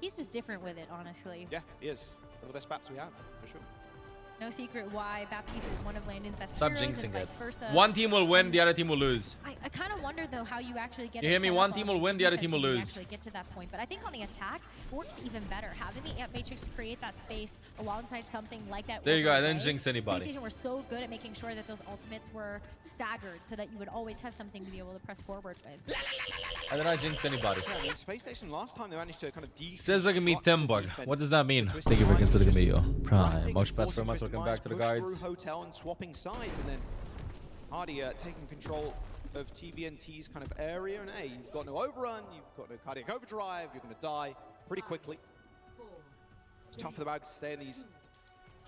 He's just different with it, honestly. Yeah, he is. One of the best bats we have, for sure. No secret why Baptiste is one of Landon's best Stop heroes jinxing and it. vice versa. One team will win, the other team will lose. I kind of wonder though how you actually get. You it hear me? set One up team on will win, the other defense team will when you lose. Actually get to that point, but I think on the attack it works even better. Having the amp matrix to create that space alongside something like that. There you go. I overlay. didn't jinx anybody. Space Station were so good at making sure that those ultimates were staggered, so that you would always have something to be able to press forward with. I did not jinx anybody. Yeah, I mean, Space Station last time they managed to kind of Cesar me deconstruct the Tembog. defense. What does that mean? Twisted Thank you for Minds considering me just your prime. wrapping Much and best for forcing months. Twisted Welcome back to the Minds push guards. through Hotel and swapping sides, and then Hardy taking control of TVNT's kind of area. And hey, you've got no overrun, you've got no cardiac overdrive, you're going to die pretty quickly. It's tough for the Falcons to stay in these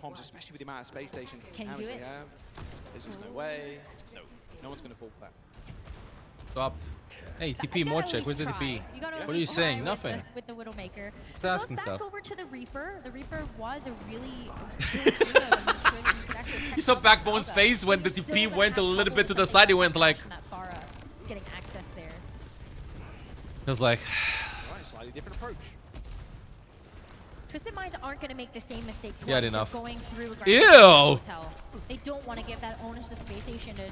comps, especially with the amount of Space Station Can you damage do they it? have. There's just no way. No one's going to fall for that. Stop. Hey, TP, You more gotta check. at Where's the least TP? try. You gotta at What are you least saying? try Nothing. with the Widowmaker. Just It goes asking back stuff. over to the Reaper. The Reaper was a really good hero to make sure that you could actually You check saw out Backbone's Alpha. face when He the was still TP gonna went a have little trouble bit to the defending side. He went like, that Pharah is getting access there. he was like, All right, slightly different approach. Twisted Minds aren't going to make the same mistake twice. Yeah, They're enough. going through Ew! Hotel. They don't want to give that onus to Space Station to.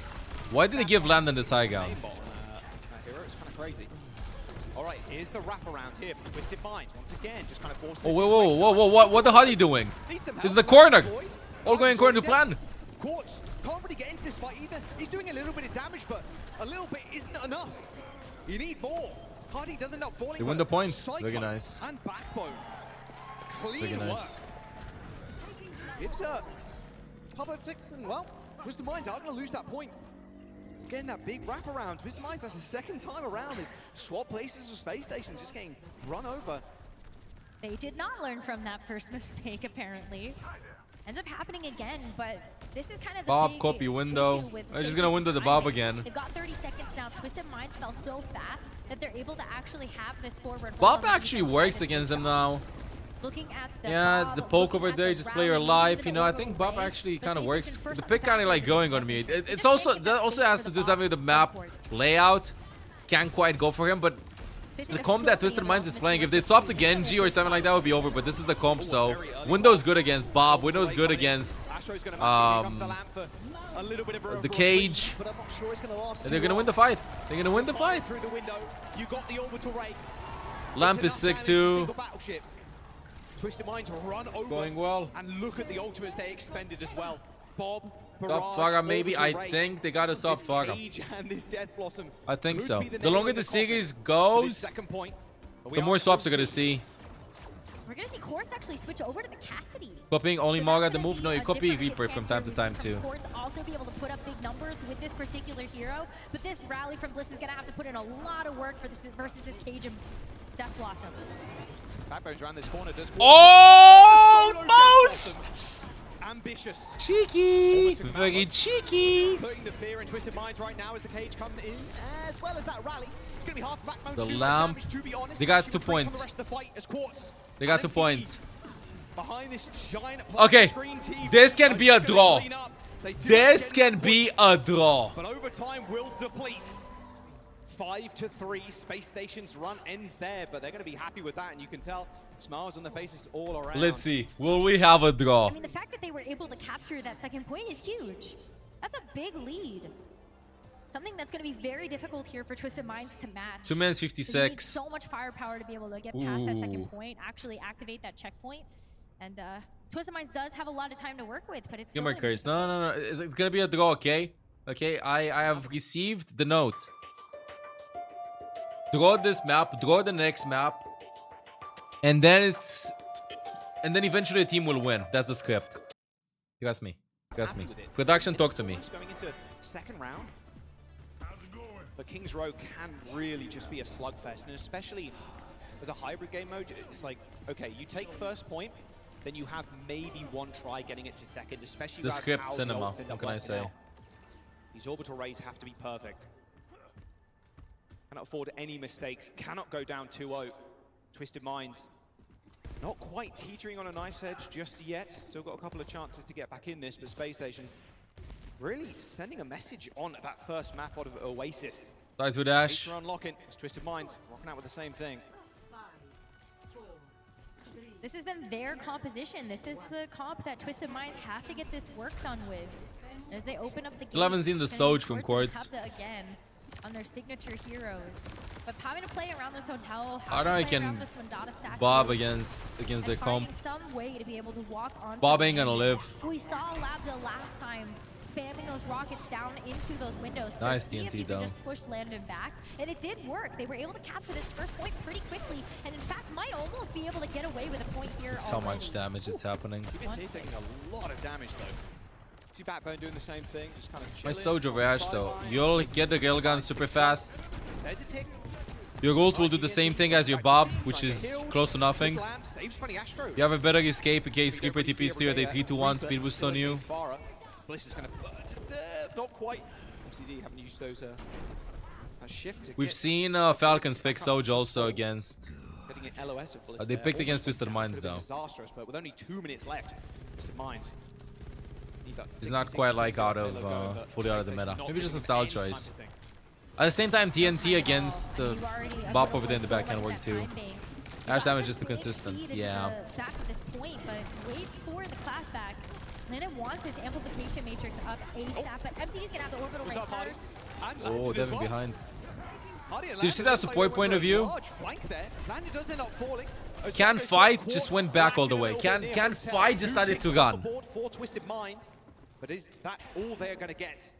why did he give Landon this high ground? Aimbot on that hero, it's kind of crazy. All right, here's the wraparound here for Twisted Minds. Once again, just kind of forced Oh, whoa, what the hell are you doing? This is the corner. All going according to plan. Quartz can't really get into this fight either. He's doing a little bit of damage, but a little bit isn't enough. You need more. Hardy does end up falling. They win but the point. Psycho Very nice. And Backbone. Clean Very work. nice. Gives Public 6 and, well, Twisted Minds are going to lose that point. Getting that big wraparound. Twisted Minds, that's the second time around. They swap places with Space Station, just getting run over. They did not learn from that first mistake, apparently. Ends up happening again, but This is kind of the Bob big copy window. issue with They're just gonna window the Space Bob Station again. They've got 30 seconds now. Twisted Minds fell so fast that they're able to actually have this forward. Bob actually works against them now. Looking at the Yeah, Bob, the poke looking over at there, the just play your rally, life. even You know, I the think Bob overlay, actually but kind of Space works. Station first The on pick kind of back like foot going is on me. They It's just also can't get that that also space has for to the do something with the Bob map forwards. layout. Can't quite go for him, but Basically, the they're comp that throwing Twisted it Minds off is this playing, if work they that's swap to being Genji or something like that, would be over. But this is the comp, so Window's good against Bob. Window's good against the Cage. And they're gonna win the fight. They're gonna win the fight. Through the window, you got the orbital ray. Lamp is sick too. Twisted Minds run over. Going well. And look at the ultimates they expended as well. Bob, Top Faga maybe. I think they got a soft Faga. I think so. The longer the series goes, the more swaps are gonna see. We're gonna see Quartz actually switch over to the Cassidy. Copying only So Maga that's the gonna move. be No, you a copy different Reaper hit from scan time to here. time We've too. seen Quartz also be able to put up big numbers with this particular hero, but this rally from Bliss is gonna have to put in a lot of work for this versus this Cage and Death Blossom. Backbone's around this corner. Does Almost! ambitious. Cheeky! Very cheeky! Putting the fear in Twisted Minds right now as the Cage comes in, as well as that rally. It's going to be half Backbone The to do lamp. much damage, to be honest. They got Actually 2 retreats on points. the rest of the fight as Quartz They got and 2 points. behind this giant Okay, screen team this can are be a just gonna draw. clean up. They do This get can that be point, a draw. but overtime will deplete. 5-3, Space Station's run ends there, but they're going to be happy with that, and you can tell smiles on their faces all around. Let's see. Will we have a draw? I mean, the fact that they were able to capture that second point is huge. That's a big lead. Something that's going to be very difficult here for Twisted Minds to match. 2 minutes You need 56. so much firepower to be able to get past that Ooh. second point, actually activate that checkpoint. And Twisted Minds does have a lot of time to work with, but it's Give still me gonna be curse. No. It's gonna be a draw, okay? Okay, I have received the note. Draw this map, draw the next map, and then eventually a team will win. That's the script. Trust me. Trust me. Production, talk to me. Going into second round. But King's Row can really just be a slugfest, and especially as a hybrid game mode, it's like, okay, you take first point, then you have maybe one try getting it to second, especially The around script how the cinema, ults end what up can I working say? out. These orbital rays have to be perfect. Cannot afford any mistakes, cannot go down 2-0. Twisted Minds not quite teetering on a knife's edge just yet. Still got a couple of chances to get back in this, but Space Station really sending a message on that first map out of Oasis. Starts with Ash. For unlocking, it's Twisted Minds rocking out with the same thing. This has been their composition. This is the comp that Twisted Minds have to get this work done with. As they open up the game, Still haven't seen the Soj from Quartz. Have to, again, on their signature heroes. But having to play around this hotel, I don't know, I having to play can around this Mondada statue, Bob against and their comp. finding some way to be able to walk on. Bob ain't gonna live. We saw Labda last time spamming those rockets down into those windows. To Nice see if TNT he could though. just push Landon back, and it did work. They were able to capture this first point pretty quickly, and in fact might almost be able to get away with a point here. Look how much damage is happening. TNT's taking a lot of damage though. See Backbone doing the same thing, just kind of My chilling Soj on over the Ash though. sideline. You'll get the railgun super fast. There's a tick. Your ult will do the same thing as your Bob, which is close to nothing. You have a better escape in case Reaper TPs to you at a 3-2-1 speed boost on you. Bliss is going to burn to death. Not quite. MCD haven't used those shift to We've get seen Falcons pick Soj also against. getting an LOS of Bliss They there. picked against Almost Twisted Minds could've been though. disastrous, but with only 2 minutes left, Twisted Minds. He's not quite like out of fully out of the meta. Maybe just a style choice. At the same time, TNT against Bob over there in the back can work too. Ash damage is too consistent. Yeah. Back to this point, but wait for the clap back. Landon wants his amplification matrix up ASAP, but MCD's gonna have the orbital right first. Oh, Devin behind. Do you see that support point of view? Can Fight just went back all the way. Can Fight decided to run. But is that all they're going to get?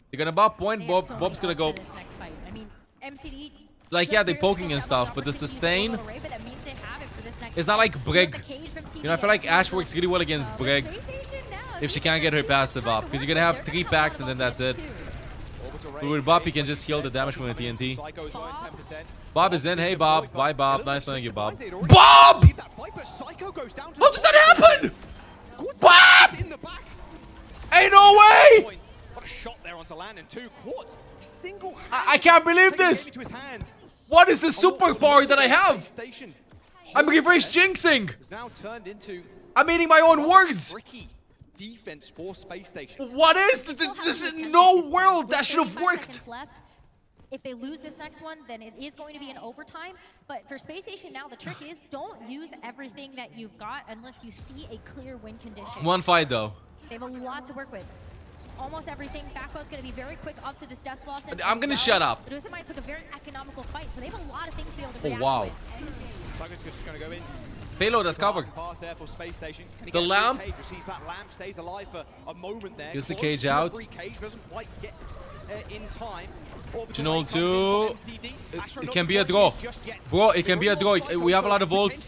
They're gonna Bob point. They have so Bob's many gonna ults go. for this next fight. I mean, MCD Like, yeah, they're just poking barely and got stuff, but the opportunity to sustain. orbital array, but that means they have it for this next It's not fight. like Brig. The cage from You know, I feel like Ash works really well against Brig if she can't get her passive up, because you're gonna have 3 packs and then that's it. But with Bob, he can just heal the damage from the TNT. Bob is in. Hey, Bob. Bye, Bob. Nice knowing you, Bob. Bob! How does that happen? Bob! way, no way! What a shot there onto Landon too. Quartz single. I can't believe this. What is the superpower that I have? I'm reverse jinxing. I'm eating my own words. Defense for Space Station. What is this? This is no world that should have worked. If they lose this next one, then it is going to be an overtime. But for Space Station now, the trick is don't use everything that you've got unless you see a clear win condition. One fight though. They have a lot to work with. Almost everything. Backbone's going to be very quick up to this Death Blossom. I'm going to shut up. But Oasis took a very economical fight, so they have a lot of things to be able to react wow. Falcons just going to go in. Payload has covered. The lamp. Stays alive for a moment there. Gets the cage out. Channel 2. It can be a draw. Bro, it can be a draw. We have a lot of volts.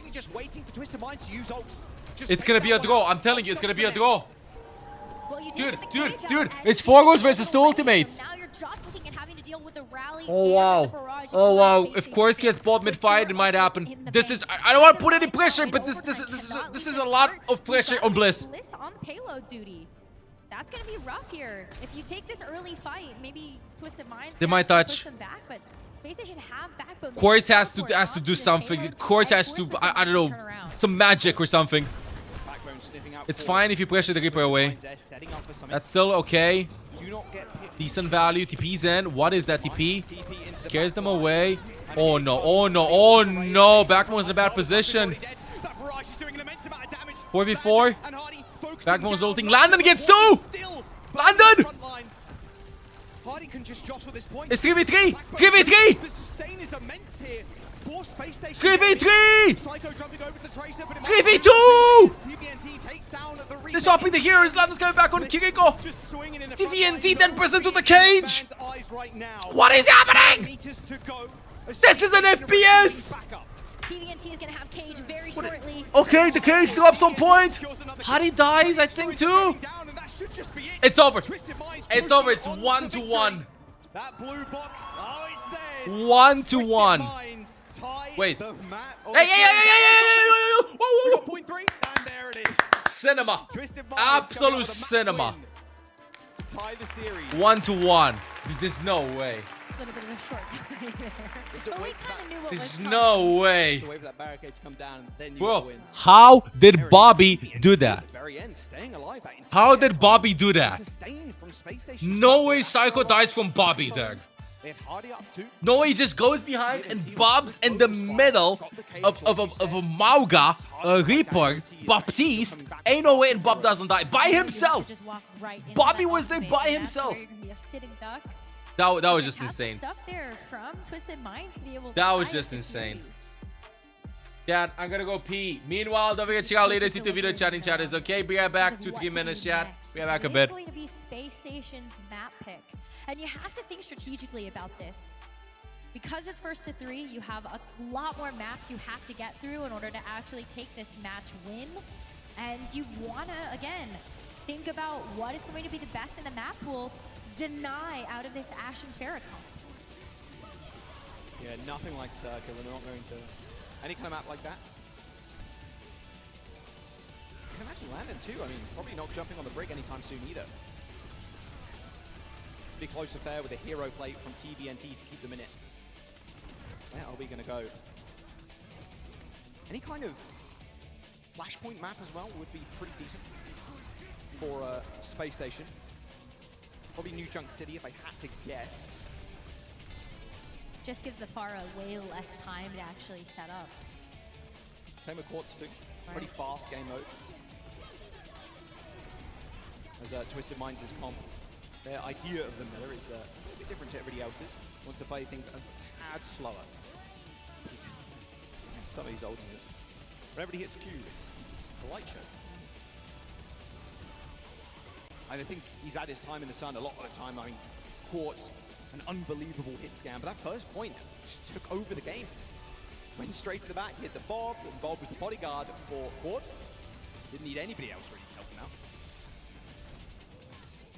It's going to be a draw. I'm telling you, it's going to be a draw. Dude, it's 4 goals versus 2 ultimates. Oh wow. Oh wow. If Quartz gets bought mid-fight, it might happen. This is, I don't want to put any pressure, but this is a lot of pressure on Bliss. Bliss on payload duty. That's gonna be rough here. If you take this early fight, maybe Twisted Minds they might touch. them back, but Space Station have backbone. Quartz has to do something. Quartz has to, I don't know, some magic or something. It's fine if you pressure the Reaper away. That's still okay. Decent value. TP's in. What is that TP? Scares them away. Oh no, oh no, oh no. Backbone's in a bad position. 4v4. Backbone's ulting. Landon gets 2! Landon! It's 3v3! 3v3! 3v3! 3v2! They're swapping the heroes. Landon's coming back on Kiriko. Defiant 10% to the cage. What is happening? This is an FPS. TVNT is gonna have cage very shortly. Okay, the cage still up some point. Hadi dies, I think, too. It's over. It's over. It's 1-1. 1-1. Wait. Hey. Cinema. Absolute cinema. 1-1. There's no way. There's no way. Bro, how did Bobby do that? How did Bobby do that? No way Psycho dies from Bobby there. No way he just goes behind and bobs in the middle of a Mauga, a Reaper, Baptiste. Ain't no way and Bob doesn't die by himself. Bobby was there by himself. That was just insane. That was just insane. Chat, I'm gonna go pee. Meanwhile, don't forget to check out latest YouTube video chatting chatters, okay? Be right back. 2-3 minutes, chat. Be right back a bit. It's going to be Space Station's map pick. And you have to think strategically about this. Because it's first to 3, you have a lot more maps you have to get through in order to actually take this match win. And you want to, again, think about what is going to be the best in the map pool to deny out of this Ashe and Pharah comp. Yeah, nothing like Circa. We're not going to any kind of map like that. You can imagine Landon too. I mean, probably not jumping on the brig anytime soon either. Be close affair with a hero plate from TVNT to keep them in it. Where are we going to go? Any kind of flashpoint map as well would be pretty decent for Space Station. Probably New Junk City if I had to guess. Just gives the Pharah way less time to actually set up. Same with Quartz too. Pretty fast game mode. As Twisted Minds' comp. Their idea of the miller is a bit different to everybody else's. Wants to play things a tad slower. Some of these ultimates. When everybody hits Q, it's a light show. And I think he's had his time in the sun a lot of the time. I mean, Quartz, an unbelievable hit scam, but that first point just took over the game. Went straight to the back, hit the Bob, and Bob was the bodyguard for Quartz. Didn't need anybody else really to help him out.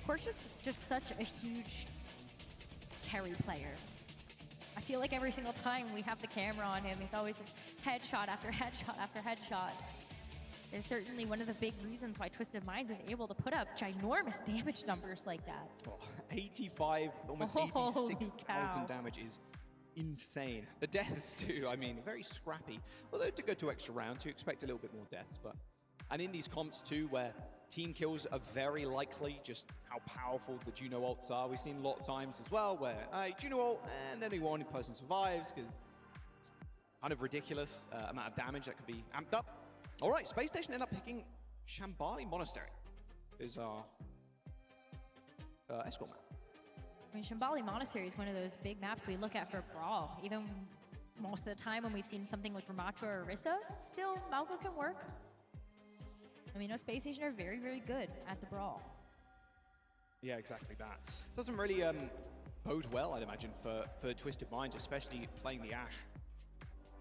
Quartz is just such a huge carry player. I feel like every single time we have the camera on him, he's always just headshot after headshot after headshot. is certainly one of the big reasons why Twisted Minds is able to put up ginormous damage numbers like that. Oh, 85, almost 86,000 damage is insane. The deaths too, I mean, very scrappy. Although to go to extra rounds, you expect a little bit more deaths, but... And in these comps too, where team kills are very likely, just how powerful the Juno ults are. We've seen a lot of times as well where Juno ult and then only one person survives because it's kind of ridiculous amount of damage that could be amped up. All right, Space Station end up picking Shambali Monastery is our escort map. I mean, Shambali Monastery is one of those big maps we look at for Brawl. Even most of the time when we've seen something like Ramatra or Orisa, still Malgo can work. I mean, Space Station are very, very good at the Brawl. Yeah, exactly that. Doesn't really bode well, I'd imagine, for Twisted Minds, especially playing the Ashe.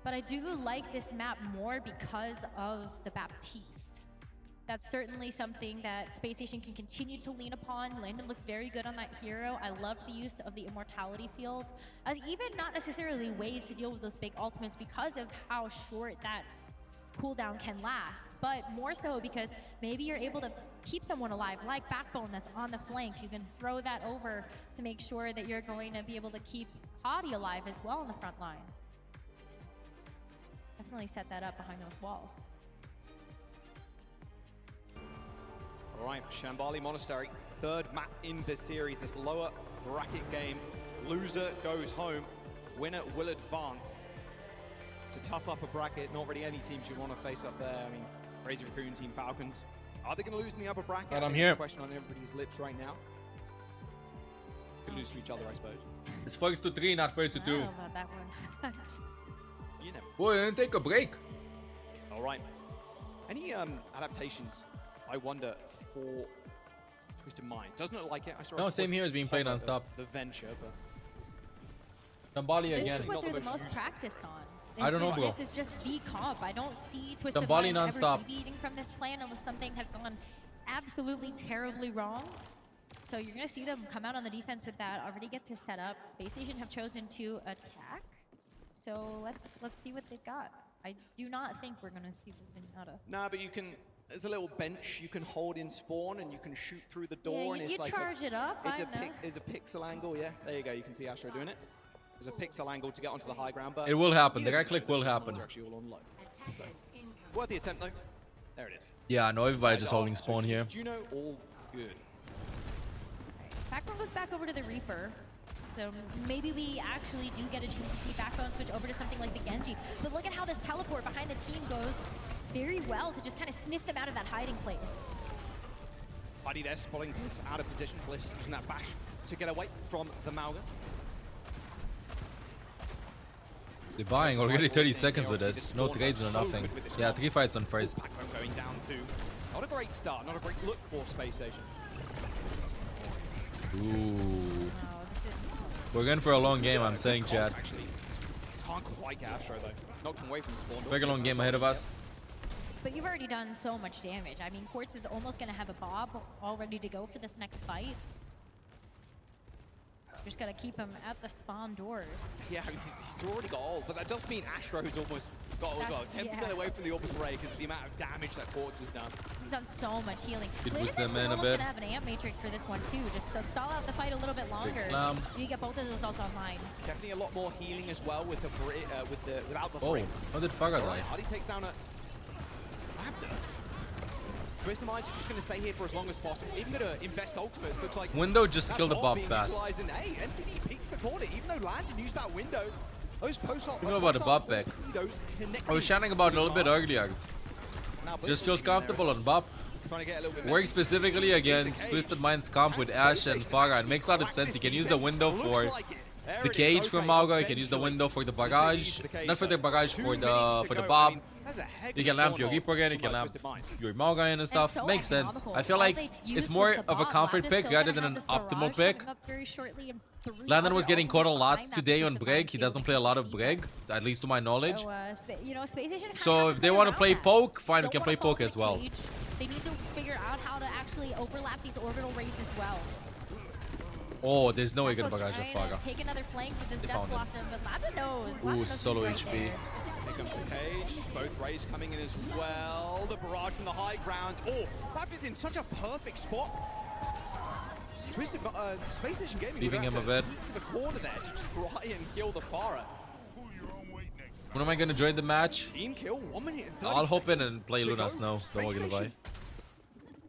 But I do like this map more because of the Baptiste. That's certainly something that Space Station can continue to lean upon. Landon looked very good on that hero. I love the use of the immortality fields, as even not necessarily ways to deal with those big ultimates because of how short that cooldown can last, but more so because maybe you're able to keep someone alive, like Backbone that's on the flank. You can throw that over to make sure that you're going to be able to keep Hadi alive as well in the front line. Definitely set that up behind those walls. All right, Shambali Monastery, third map in this series, this lower bracket game. Loser goes home, winner will advance. It's a tough upper bracket, not really any teams you want to face up there. I mean, Crazy Raccoon, Team Falcons. Are they going to lose in the upper bracket? But I'm here. Question on everybody's lips right now. Could lose to each other, I suppose. It's first to 3, not first to 2. I don't know about that one. You never. Boy, didn't take a break. All right. Any adaptations, I wonder, for Twisted Mind? Doesn't look like it. I saw No, same here as being played non-stop. The Venture, but... Shambali This again. is what they're the most practiced on. I don't know, bro. This is just the comp. I don't see Twisted Shambali Minds ever non-stop. deviating from this plan unless something has gone absolutely terribly wrong. So you're going to see them come out on the defense with that, already get this set up. Space Station have chosen to attack. So let's see what they've got. I do not think we're going to see this in Yada. Nah, but you can... There's a little bench you can hold in spawn and you can shoot through the door, and it's you like charge it up. It's a pixel angle, yeah. There you go, you can see Astro doing it. There's a pixel angle to get onto the high ground, but It will happen. The right click will happen. Are actually all on low. So, worth the attempt though. There it is. Yeah, no, everybody just holding spawn here. Juno, all good. Backbone goes back over to the Reaper. So maybe we actually do get a chance to see Backbone switch over to something like the Genji. But look at how this teleport behind the team goes very well to just kind of sniff them out of that hiding place. Buddy there, spotting Bliss out of position. Bliss using that bash to get away from the Malga. They're buying already 30 seconds with this. No trades or nothing. Yeah, 3 fights on first. Backbone going down too. Not a great start, not a great look for Space Station. Ooh. Oh, this is... We're going for a long game, I'm saying, Chad. Actually, can't quite get Astro though. Knocked him away from the spawn. Very long game ahead of us. But you've already done so much damage. I mean, Quartz is almost going to have a Bob all ready to go for this next fight. Just got to keep him at the spawn doors. Yeah, he's already got ult, but that does mean Astro's almost got ult as well. 10% away from the Orbis Ray because of the amount of damage that Quartz has done. He's done so much healing. Could Landon boost them actually in a almost bit. gonna have an amp matrix for this one too, just to stall out the fight a little bit longer. Big slam. You get both of those ults online. Definitely a lot more healing as well with the without the Oh, free. how did Faga die? Hardy takes down a Raptor. Twisted Minds is just going to stay here for as long as possible. Even going to invest ultimates. Looks like Window just to kill the that Bob being fast. utilized, and, hey, NCD peeks the corner. Even though Landon used that window, those post-op... Think about the Bob back. I was chatting about it a little bit earlier. Just feels comfortable on Bob. Trying to get a little bit Works specifically against Twisted Minds comp with Ashe and Faga. It makes a lot of sense. You can use the window for the cage from Mauga. You can use the window for the barrage. Not for the barrage, for the Bob. You can lamp your Reaper again, you can lamp your Mauga in and stuff. So Makes sense. economical. I feel All like they used it's more was the of a Bob. comfort Landon's pick still rather gonna than have an this optimal barrage pick. coming up very shortly, and 3 Landon was other getting caught a ultimates lot behind that today on Twisted Brig. Minds He field. doesn't play a lot of Brig, at least to my knowledge. So, Space Station kinda So has if they play want to around play that. poke, fine, we Don't can wanna play fall poke for as the well. cage. They need to figure out how to actually overlap these orbital rays as well. Oh, there's no way gonna Backbone's barrage of trying to Faga. take another flank with this They Death found him. Blossom, but Landon knows. Landon Ooh, knows he's solo right HP. there. Take him the cage. Both rays coming in as well. The barrage from the high ground. Oh, that was in such a perfect spot. Twisted Space Station Gaming leaving him a bit. To the corner there to try and kill the Farah. When am I gonna join the match? Team kill, 1 minute and 30 I'll hop in seconds and play to Luna go. Snow. Don't worry about it.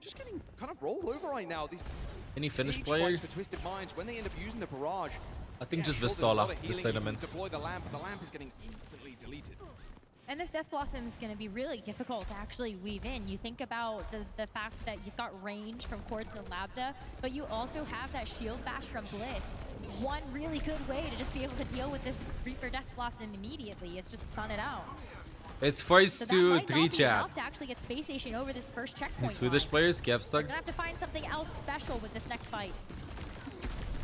Just getting kind of rolled over right now. These Any Finnish for players? Twisted Minds, when they end up using the barrage. I think just sure, there's a lot Vistola of this healing. tournament. You deploy the lamp, but the lamp is getting instantly deleted. And this Death Blossom is going to be really difficult to actually weave in. You think about the fact that you've got range from Quartz and Lambda, but you also have that shield bash from Bliss. One really good way to just be able to deal with this Reaper Death Blossom immediately is just stun it out. It's first So that to might not 3 be chat. enough to actually get Space Station over this first checkpoint. Swedish line. players, We're Kevstug. going to have to find something else special with this next fight.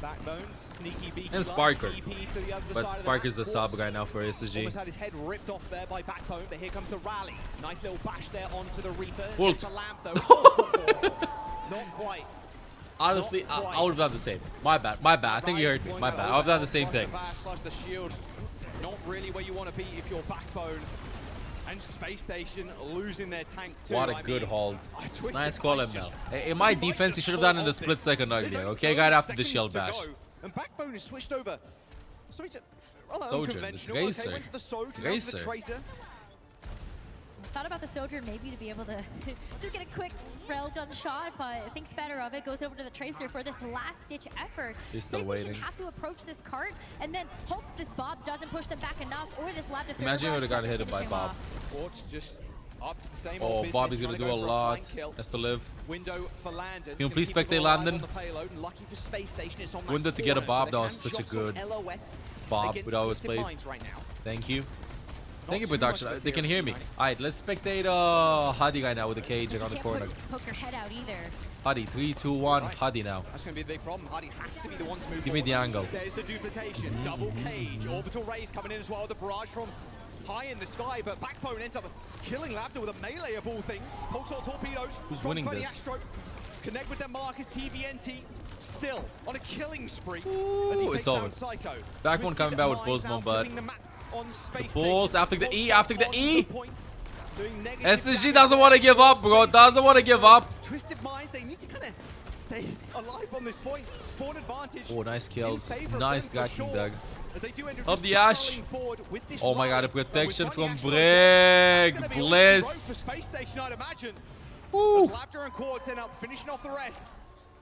Backbones, sneaky beaky And Sparker. TPs to the other side But of the Sparker's map. a sub guy now for SSG. Almost had his head ripped off there by Backbone, but here comes the rally. Nice little bash there onto the Reaper. Ult. Gets the lamp though. Not quite. Honestly, I would have done the same. My bad. I think you heard me. My bad. I would have done the same thing. Plus the shield. Not really where you want to be if you're Backbone. And Space Station losing their tank too. What a good hold. Twisted Nice call him Minds now. just- In my he might defense, he just should have done in the ult split this. second There's earlier. only Okay, 30 right after the seconds shield to bash. go, and Backbone is switched over. Something to rather Sojourn, the unconventional. Tracer. Okay, went to the Sojourn, went to Tracer. the Tracer. Thought about the Sojourn maybe to be able to just get a quick rail gun shot, but thinks better of it. Goes over to the Tracer for this last-ditch effort. He's still Space waiting. Station have to approach this cart and then hope this Bob doesn't push them back enough, or this lab defender. Imagine he would have gotten hit by Bob. Quartz just up to the same Oh, old Bobby's business, gonna trying do to a go for lot. flank kill. Has to live. Window for Landon. Can you please spectate Landon? Lucky for Space Station, it's on that Window to get a corner, Bob, so that they was can such a jostle good LOS Bob against without his Twisted place. Minds right now. Thank you. Not Thank you, too much production. of a They can hear me. right now. Alright, let's spectate Hadi guy now with the cage But on you the can't corner. poke your head out either. Hadi, 3, 2, 1. Right. Hadi now. That's going to be the big problem. Hardy has to be the one to move Give me the forward. angle. There's the duplication. Double cage. Orbital rays coming in as well. The barrage from high in the sky, but Backbone ends up killing Lambda with a melee of all things. Pulsar torpedoes. Who's from winning Funny this? Astro. Connect with their markers. TVNT still on a killing spree. Ooh, as he it's takes over. down Psycho. Backbone coming back with Twisted Pulse Minds now Bomb, but flipping the map on Space Pulse Station. after the Pulse E, after the on E. point, doing negative SSG damage doesn't want to give up, bro. Doesn't want to give up. Twisted Minds, they need to kind of stay alive on this point. Spawn advantage. Oh, nice kills. in favor of Nice them for tracking, sure, Doug. as they do end up Up just the Ash. barreling forward with this Oh my god, rally. the protection But with from Funny Astro, Brig. that's gonna be all she wrote for Bliss. Space Station, I'd imagine. Woo. As Lambda and Quartz end up finishing off the rest.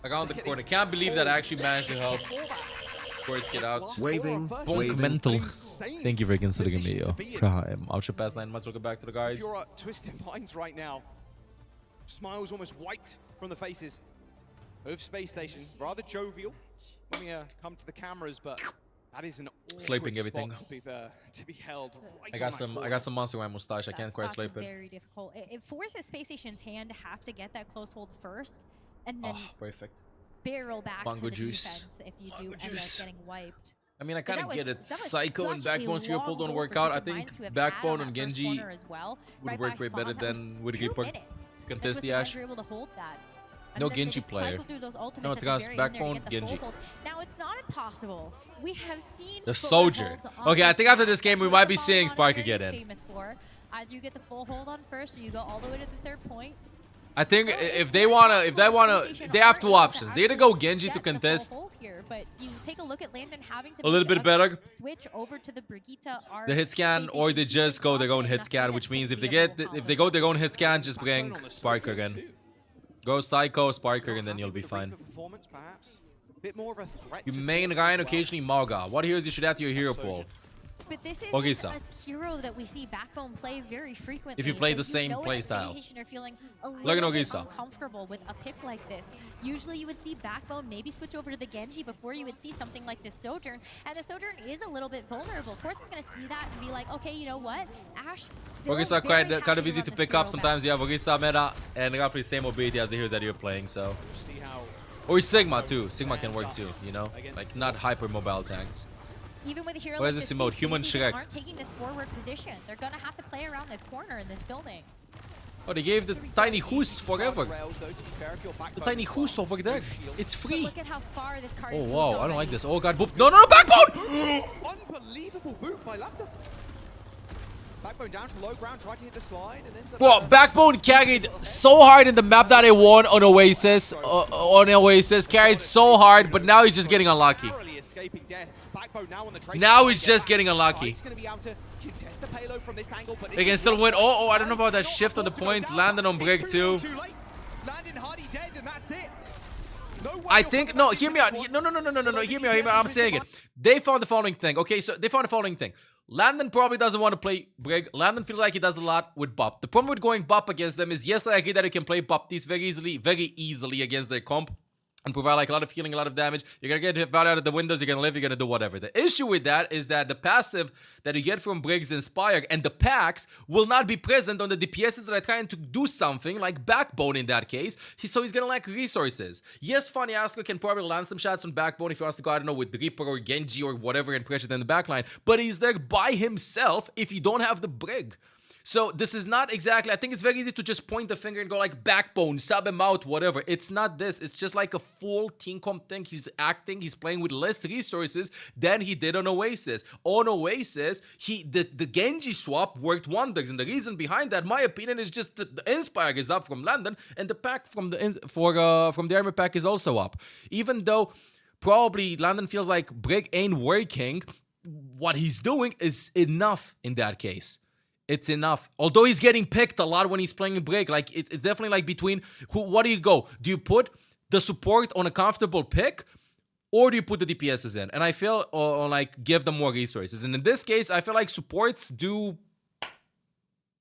Around the corner. Can't believe that I actually managed to help Quartz get out. Waving, Bonk waving. mental. Insane Thank you for considering me, position yo. to be in. Crime. Ultra past 9 months. Welcome back to the If guides. you're at Twisted Minds right now, smiles almost wiped from the faces of Space Station. Rather jovial when we come to the cameras, but that is an awkward Slaping spot everything. to be held right I on got that some. I corner. got some monster wine mustache. I can't That quite spot's sleep it. very difficult. It forces Space Station's hand to have to get that close hold first, and then Oh, perfect. barrel back Bongo to the juice. defense if you do Bongo end up juice. getting wiped. I mean, I But kind that of was- get it. that was Psycho and such a Backbone's Hero Pull long don't work hold for out. I Twisted think Minds to have had Backbone on and that first Genji corner as well, would right work by way better spawn. That was than with 2 Gaper. minutes. Contest Twisted the Minds Ash. were able to hold that. And No then they Genji just player. cycled through those ultimates No, at the Tras, very end there to Backbone, get the Genji. full hold. Now it's not impossible. We have seen The full Soldier. holds on Okay, I this think after map. this game we That's might what be the seeing Falcons Sparker is get in. famous for. Either you get the full hold on first, or you go all the way to the third point. I think if they wanna, they have two options. They either go Genji to contest Here, but you take a look at Landon having to a little bit better, switch over to the Brigitte the hit scan, or they just go their own hit scan, which means if they go their own hit scan, just bring Sparker again. Go Psycho, Sparker, and then you'll be fine. Performance, perhaps. Bit more of a threat You to main Quartz Ryan, as well. occasionally Mauga. What heroes you should add to your hero pool? But this is Oasis. a hero that we see Backbone play very frequently. If you play so the same know play at style. Space Station are feeling a Look at little bit Oasis. uncomfortable with a pick like this. Usually you would see Backbone maybe switch over to the Genji before you would see something like this Sojourn. And the Sojourn is a little bit vulnerable. Of course, it's going to see that and be like, okay, you know what? Ash still Orisa very kind of happy easy run to this pick hero up. Sometimes you have Orisa meta and roughly same mobility as the heroes that you're playing. So, See how or Sigma too. Sigma can work too. You know, like not hyper mobile tanks. Even with a hero What like is this this, emote? Space Human Station Shrek. aren't taking this forward position. They're going to have to play around this corner in this building. Oh, they gave the tiny hoos forever. rails, though, to be fair, if you're The Backbone tiny as well. hoos over there. It's But free. look at how far this card Oh is wow, moved I don't like already. this. Oh god, boop. No, Backbone! Unbelievable boot by Lambda. Backbone down to low ground, tried to hit the slide, and ends up... Bro, Backbone carried so hard in the map that they won on Oasis. Carried so hard, but now he's just getting unlucky. Now he's just getting unlucky. They can still win. Oh, I don't know about that shift on the point. Landed on Brig too. I think, no, hear me out. No, hear me out. I'm saying it. They found the following thing. Okay, so they found the following thing. Landon probably doesn't want to play Brig. Landon feels like he does a lot with Bop. The problem with going Bop against them is, yes, I agree that you can play Bop these very easily against their comp. And provide like a lot of healing, a lot of damage. You're gonna get hit out of the windows, you're gonna live, you're gonna do whatever. The issue with that is that the passive that you get from Briggs Inspire and the packs will not be present on the DPSs that are trying to do something like Backbone in that case. So he's gonna lack resources. Yes, Funny Asker can probably land some shots on Backbone if he wants to go, I don't know, with Reaper or Genji or whatever and pressure in the backline. But he's there by himself if you don't have the Brig. So this is not exactly, I think it's very easy to just point the finger and go like Backbone, sub him out, whatever. It's not this. It's just like a full team comp thing. He's playing with less resources than he did on Oasis. On Oasis, the Genji swap worked wonders. And the reason behind that, my opinion, is just the Inspire is up from London and the pack from the armor pack is also up. Even though probably London feels like Brig ain't working, what he's doing is enough in that case. It's enough. Although he's getting picked a lot when he's playing a Brig. Like, it's definitely like between... What do you go? Do you put the support on a comfortable pick? Or do you put the DPSs in? And I feel, or like, give them more resources. And in this case, I feel like supports do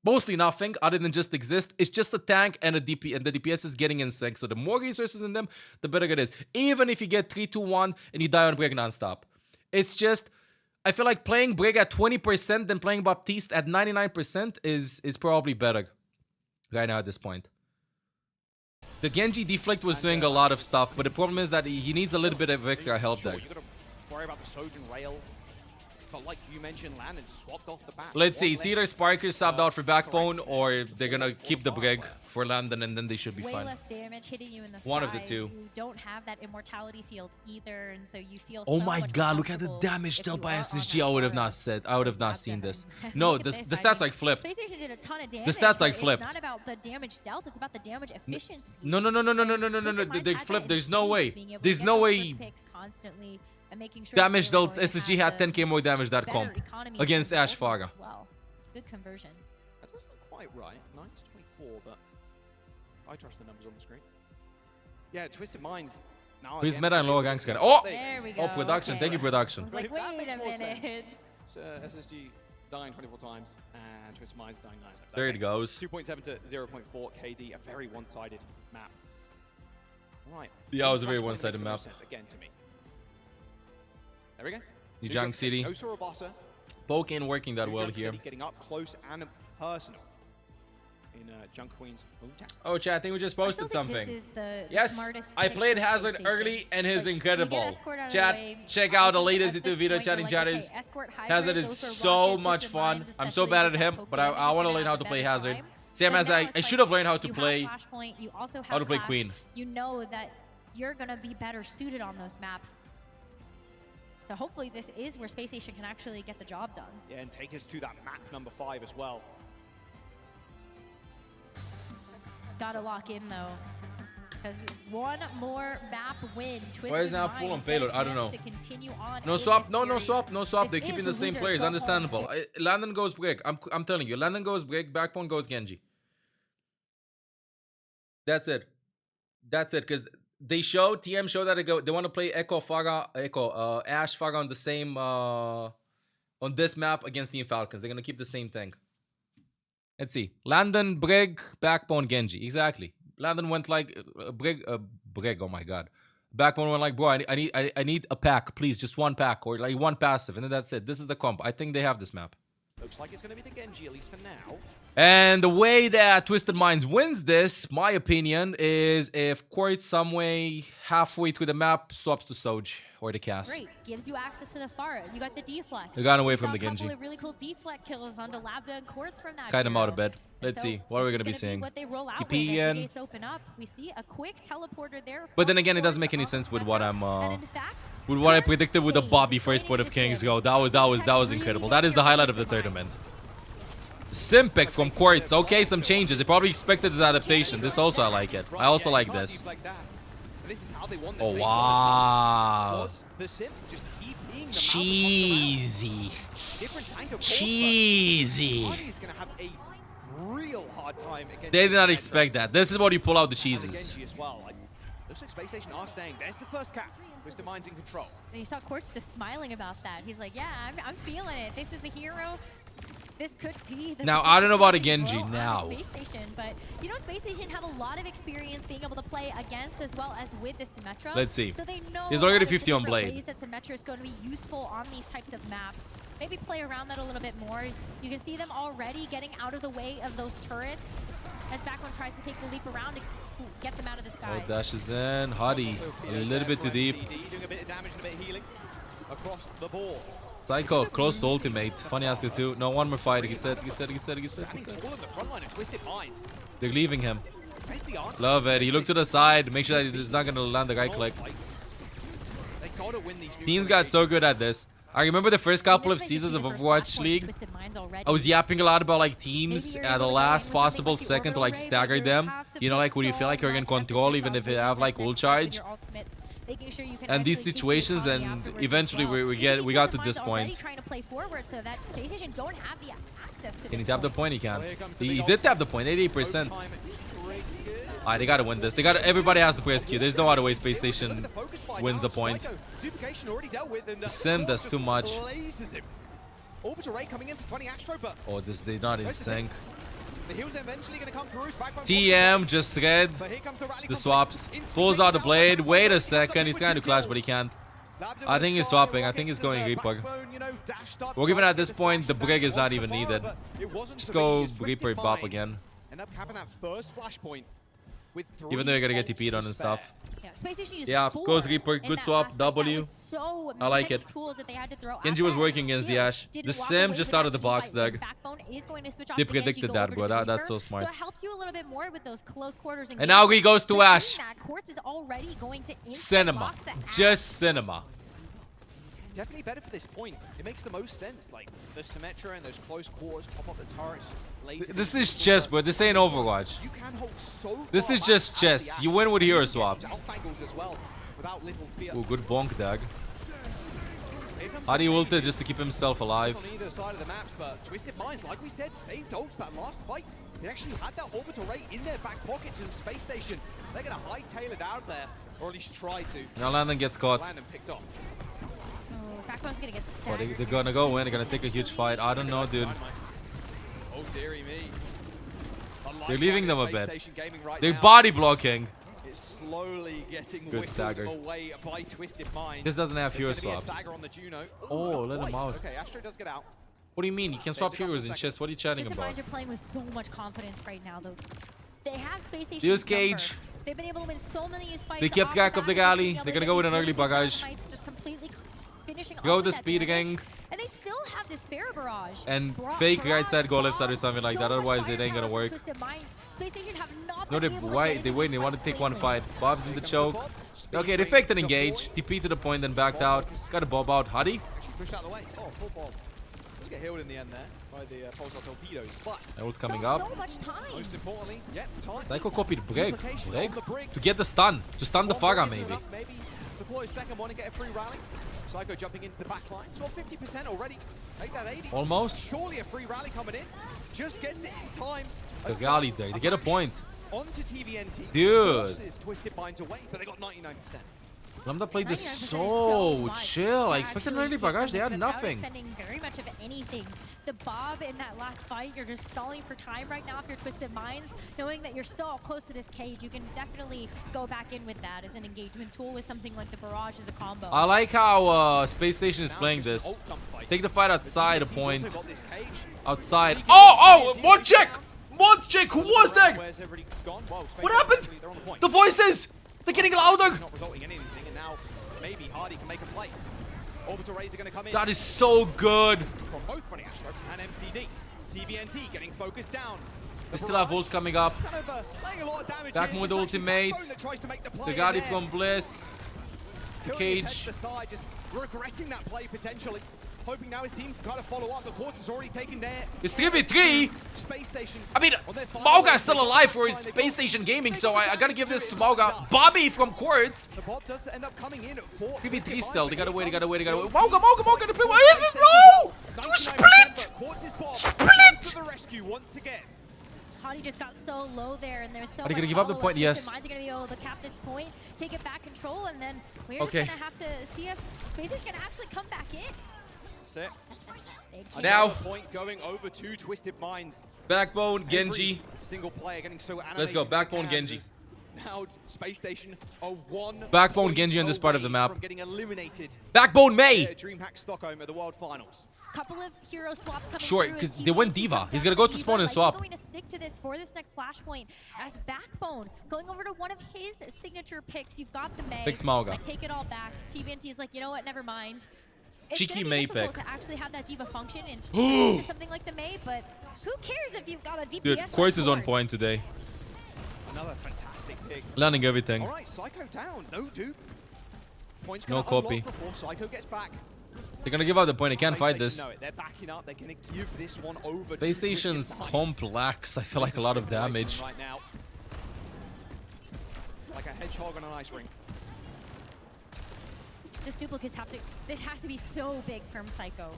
mostly nothing other than just exist. It's just a tank and a DP, and the DPS is getting in sync. So the more resources in them, the better it is. Even if you get 3-2-1 and you die on Brig nonstop. It's just... I feel like playing Brig at 20% than playing Baptiste at 99% is probably better right now at this point. The Genji Deflect was doing a lot of stuff, but the problem is that he needs a little bit of extra help there. You gotta worry about the Sojourn rail. But like you mentioned, Landon swapped off the back. Let's see, it's either Sparker subbed out for Backbone, or they're gonna keep the Brig for Landon, and then they should be fine. Way less damage hitting you in the one of the two. You don't have that immortality field either, and so you feel. Oh my God! Look at the damage dealt by SSG. I would have not said. I would have not seen this. No, the stats like flipped. PlayStation did a ton of damage. The stats like flipped. It's not about the damage dealt. It's about the damage efficiency. No. They flipped. There's no way. There's no way. Damage dealt. SSG had 10k more damage that comp against Ash Farah. Well. Good conversion. That wasn't quite right. 9-24, but I trust the numbers on the screen. Yeah, Twisted Minds. Who's meta and lower ganks guy? Oh! There we go. Oh, production. Okay. Thank you, production. I was like, wait a minute. So, SSG dying 24 times and Twisted Minds dying 9 times. There it goes. 2.7 to 0.4 KD. A very one-sided map. All right. Yeah, it was a very one-sided map. Again to me. There we go. Yujang City. Poke ain't working that well here. Getting up close and personal in Junk Queen's hometown. Oh, chat, I think we just posted something. This is the yes, I played Hazard early and he's incredible. Chat, check out the latest YouTube video chatting chatters. Hazard is so much fun. I'm so bad at him, but I want to learn how to play Hazard. Same as I should have learned how to play Queen. You know that you're gonna be better suited on those maps. So hopefully this is where Space Station can actually get the job done. Yeah, and take us to that map number 5 as well. Gotta lock in though, because one more map win. Where's now pull on payload? I don't know. No swap, no swap. They're keeping the same players. Understandable. Landon goes Brig. I'm telling you, Landon goes Brig. Backbone goes Genji. That's it. Because TM showed that they want to play Ash Farah on the same on this map against the Falcons. They're gonna keep the same thing. Let's see. Landon, Brig, Backbone, Genji. Exactly. Landon went like Brig. Oh my God. Backbone went like, bro, I need a pack, please, just one pack or like one passive, and then that's it. This is the comp. I think they have this map. Looks like it's gonna be the Genji at least for now. And the way that Twisted Minds wins this, my opinion, is if Quartz some way halfway through the map swaps to Soj or the Cass. Great, gives you access to the Pharah. You got the deflect. You got away from the Genji. A couple of really cool deflect kills onto Labda and Quartz from that. Kite him out of bed. Let's see. What are we gonna be seeing? What they roll out TP in. Open up. We see a quick teleporter there. But then again, it doesn't make any sense with what I'm with what I predicted with the Bobby first point of Kings go. That was incredible. That is the highlight of the tournament. Simpek from Quartz. Okay, some changes. They probably expected this adaptation. This also I like it. I also like this. Oh, wow. Cheesy. Cheesy. They did not expect that. This is what you pull out the cheeses. Looks like Space Station are staying. There's the first cap. Twisted Mind's in control. And you saw Quartz just smiling about that. He's like, yeah, I'm feeling it. This is the hero. This could be the now, I don't know about a Genji now. Space Station, but you know, Space Station have a lot of experience being able to play against as well as with the Symmetra. Let's see. So they know he's already 50 on Blade. Ways that Symmetra is going to be useful on these types of maps. Maybe play around that a little bit more. You can see them already getting out of the way of those turrets as Backward tries to take the leap around to get them out of the sky. Oh, dashes in. Hadi, a little bit too deep. Doing a bit of damage and a bit of healing across the board. Psycho, close to ultimate. Funny ass too. No, one more fight. He said. They're leaving him. Love it. He looked to the side. Make sure that he's not going to land the right click. Teams got so good at this. I remember the first couple of seasons of Overwatch League. I was yapping a lot about like teams at the last possible second to like stagger them. You know, like when you feel like you're in control even if you have like ult charge. And these situations, and eventually we got to this point. Can he tap the point? He can't. He did tap the point, 88%. Alright, they gotta win this. Everybody has to play SQ. There's no other way Space Station wins the point. The Sim does too much. Oh, they're not in sync. TM just read the swaps. Pulls out the blade. Wait a second. He's trying to clash, but he can't. I think he's swapping. I think he's going Reaper. We're even at this point, the Brig is not even needed. Just go Reaper Bop again. Even though you're gonna get TP'd on and stuff. Yeah, goes Reaper. Good swap. W. I like it. Genji was working against the Ashe. The Sim just out of the box, Doug. They predicted that, bro. That's so smart. And now he goes to Ashe. Cinema. Just cinema. Definitely better for this point. It makes the most sense. Like the Symmetra and those close quarters, pop up the turrets. This is chess, bro. This ain't Overwatch. This is just chess. You win with hero swaps. Oh, good bonk, Dag. Hadi ulted just to keep himself alive. On either side of the maps, but Twisted Minds, like we said, saved ults that last fight. They actually had that orbital ray in their back pockets in the Space Station. They're gonna hightail it out there, or at least try to. Now Landon gets caught. Landon picked off. Backbone's gonna get Oh, they're gonna go in. They're gonna take a huge fight. I don't know, dude. Oh, dearie me. They're leaving them a bit. They're body blocking. It's slowly getting good stagger. Away by Twisted Mind. This doesn't have hero swaps. Oh, let him out. Okay, Astro does get out. What do you mean? You can swap heroes in chess. What are you chatting about? Minds are playing with so much confidence right now, though. They have Space Station. Deus Cage. They've been able to win so many fights. They kept track of the galley. They're gonna go with an early barrage. Go the speed ring. And they still have this fair barrage. And fake right side, go left side or something like that. Otherwise, it ain't gonna work. No, they wait. They want to take one fight. Bob's in the choke. Okay, they faked an engage. TP to the point, then backed out. Got a bob out. Hadi. Get healed in the end there by the pulsar torpedoes, but that was coming up. Most importantly, time. Tycho copied break to get the stun, to stun the Farah maybe. Deploy second one and get a free rally. Psycho jumping into the back line. It's got 50% already. Make that 80. Almost. Surely a free rally coming in. Just gets it in time. The rally there. They get a point. Onto TVNT. Dude. Twisted Minds away, but they got 99%. Lambda played this so chill. I expected an early barrage. They had nothing. Spending very much of anything. The Bob in that last fight, you're just stalling for time right now if you're Twisted Minds. Knowing that you're so close to this cage, you can definitely go back in with that as an engagement tool with something like the barrage as a combo. I like how Space Station is playing this. Take the fight outside a point. Outside. Oh, one check! One check! Who was that? What happened? The voices! They're getting louder! Maybe Hardy can make a play. Orbital rays are going to come in. That is so good. From both Funny Astro and MCD. TVNT getting focused down. They still have ults coming up. Back with the ultimate. The Gadi from Bliss. The cage. Just regretting that play potentially. hoping now his team kind of follow up. The Quartz has already taken their It's 3v3. Space Station. I mean, Mauga is still alive for his Space Station gaming, so I gotta give this to Mauga. Bobby from Quartz. The bot does end up coming in at 4. 3v3 still. They gotta wait. Mauga gonna play. What is it? No! You split! Split! To the rescue once again. Hottie just got so low there, and there's so Are they much gonna give up the follow-up. point? Yes. Minds are gonna be able to cap this point, take it back control, and then we're Okay. just gonna have to see if Space is gonna actually come back in. That's it. Now, Point going over to Twisted Minds. Backbone, Genji. Single player getting so animated. Let's go, Backbone, Genji. Now Space Station a 1 Backbone, Genji on this part of the map. from getting eliminated. Backbone, May. DreamHack Stockholm at the World Finals. Couple of hero swaps coming Sure, through. 'cause As they went TVNT Diva. comes He's down gonna go to Diva, spawn and but swap. He's going to stick to this for this next flashpoint as Backbone going over to one of his signature picks. You've got the May. Picks Mauga. I take it all back. TVNT is like, you know what? Never mind. It's Cheeky gonna be May difficult pick. to actually have that Diva function into something like the May, but who cares if you've got a DPS? Dude, Quartz is on point today. Another fantastic pick. Landing everything. All right, Psycho down. No dupe. Points No gonna copy. unlock before Psycho gets back. They're gonna give up the point. They can't fight this. Know it. They're backing up. They're gonna give this one over. Space Station's complex. I feel like a lot of damage. Right now. Like a hedgehog on an ice rink. This duplicates have to. This has to be so big from Psycho.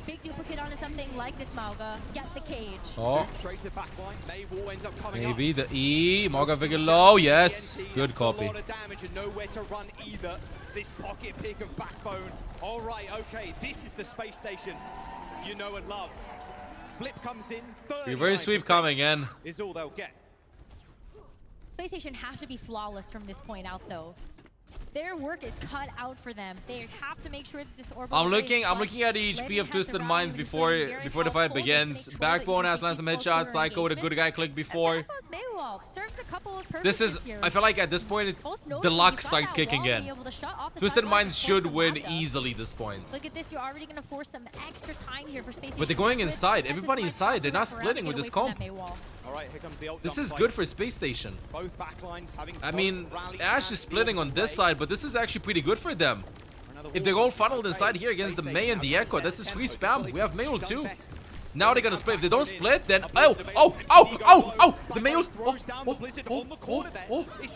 Big duplicate onto something like this Mauga. Get the cage. Oh, Straight to the back line. Wall ends up coming maybe up. the E. Mauga very low. Yes, good copy. A lot of damage and nowhere to run either. This pocket pick of Backbone. All right, okay. This is the Space Station you know and love. Flip comes in. Reverse sweep coming in. Is all they'll get. Space Station have to be flawless from this point out, though. Their work is cut out for them. They have to make sure that this orbital I'm array looking is at clutch. the HP Landing of has Twisted to Minds rally, before which is very the fight helpful just to begins. make sure that you Backbone can has keep landed some close headshots. order Psycho with a engagement. good guy click before. And Backbone's Maywall serves a couple of This is, purposes here. I feel like at this point, Most notably, the luck you've got starts that kicking wall to in. be able to shut off the Twisted sidelines Minds and should force the win Mauga. easily this point. Look at this, you're already going to force some extra time here for Space But they're Station. going Good inside. defenses Everybody might inside. They're not wrap around splitting to with get this away from comp. that Maywall. All right, here comes the ult This dump is fight. good for Space Station. Both backlines having I mean, rallied Ash and is splitting on this side, but this is actually pretty good for them. If they're all funneled inside here against the May and the Echo, this is free spam. We have Mayul too. Now they're gonna split. If they don't split, then oh! The Mayul.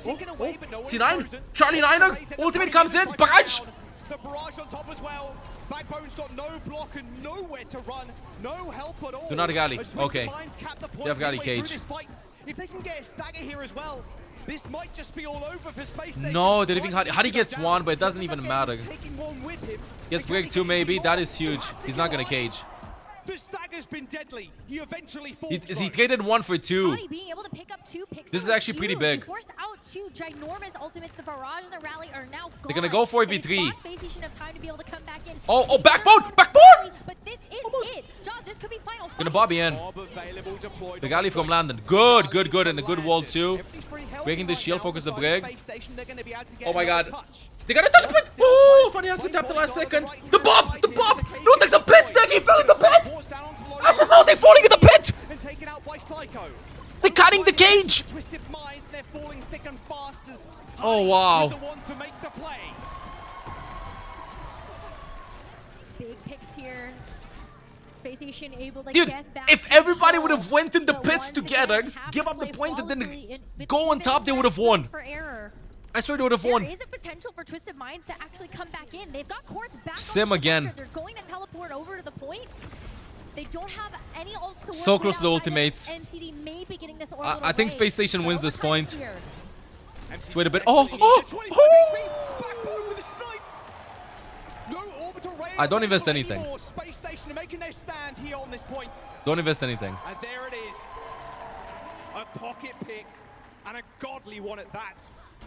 C9, Charlie Niner, ultimate comes in. Barrage. The barrage on top as well. Backbone's got no block and nowhere to run. No help at all. Do not Gali. As Twisted Okay. Minds cap the point They have Gali midway through cage. this fight. If they can get a stagger here as well, this might just be all over for Space Station. No, they're leaving Hadi. Hadi Hadi gets one, but it doesn't even matter. Taking one with him. Gets break 2 maybe. That is huge. He's not gonna cage. The stagger's been deadly. He eventually falls. He traded 1 for 2. Hottie being able to pick up 2 picks. This is that was actually pretty huge. big. He forced out 2 ginormous ultimates. The barrage and the rally are now gone. They're gonna go for And it's V3. bought Space Station have time to be able to come back in. Oh, Backbone! Backbone! But this is it. Jaws, this could be final fight. Gonna Bobby in. The Gali from London. Good, and a good wall too. Breaking the shield, focus the brig. Oh my god. They got a touch pit! Oh, Funny has to tap the last second. The bomb! No, takes the pit! He fell in the pit! Ashes now, they're falling in the pit! They're cutting the cage! Twisted Minds, they're falling thick and fast as Oh, wow. the one to make the play. Big picks here. Space Station able to Dude, get back if everybody would have control. went in the But pits once together, again, have give to up the play point and then flawlessly in go on between top, they would have room won. for error. I swear they would have There won. is a potential for Twisted Minds to actually come back in. They've got Quartz back Sim on the again. pressure. They're going to teleport over to the point. They don't have any ults to work So close with to the outside of ultimates. MCD may be getting this orbital I think away. Space Station wins The this overtime point. is here. Let's wait a bit. Oh! Backbone with a snipe. No orbital ray I don't invest available anything. anymore. Space Station are making their stand here on this point. Don't invest anything. And there it is. A pocket pick and a godly one at that.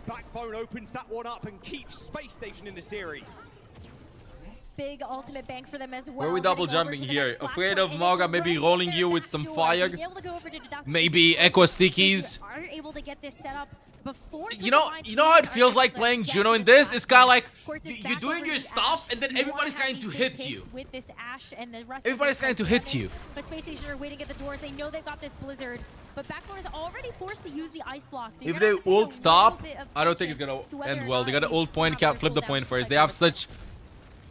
Backbone opens that one up and keeps Space Station in the series. Big ultimate bank for them as well. Where are we double heading over jumping to the here? next Afraid flashpoint, of and Mauga it's maybe right rolling there you with next some door. fire? Being able to go over to deduct Maybe the Echo Space Stickies. Station are able to get this set up before You know how it feels like playing Juno in this? It's kind of like you're doing your stuff and then everybody's trying to hit you. With this Ash and the rest Everybody's trying to hit you. But Space Station are waiting at the doors. They know they've got this blizzard. But Backbone is already forced to use the ice block. So If they ult top, I don't think it's gonna end well. They gotta ult point cap, flip the point first. They have such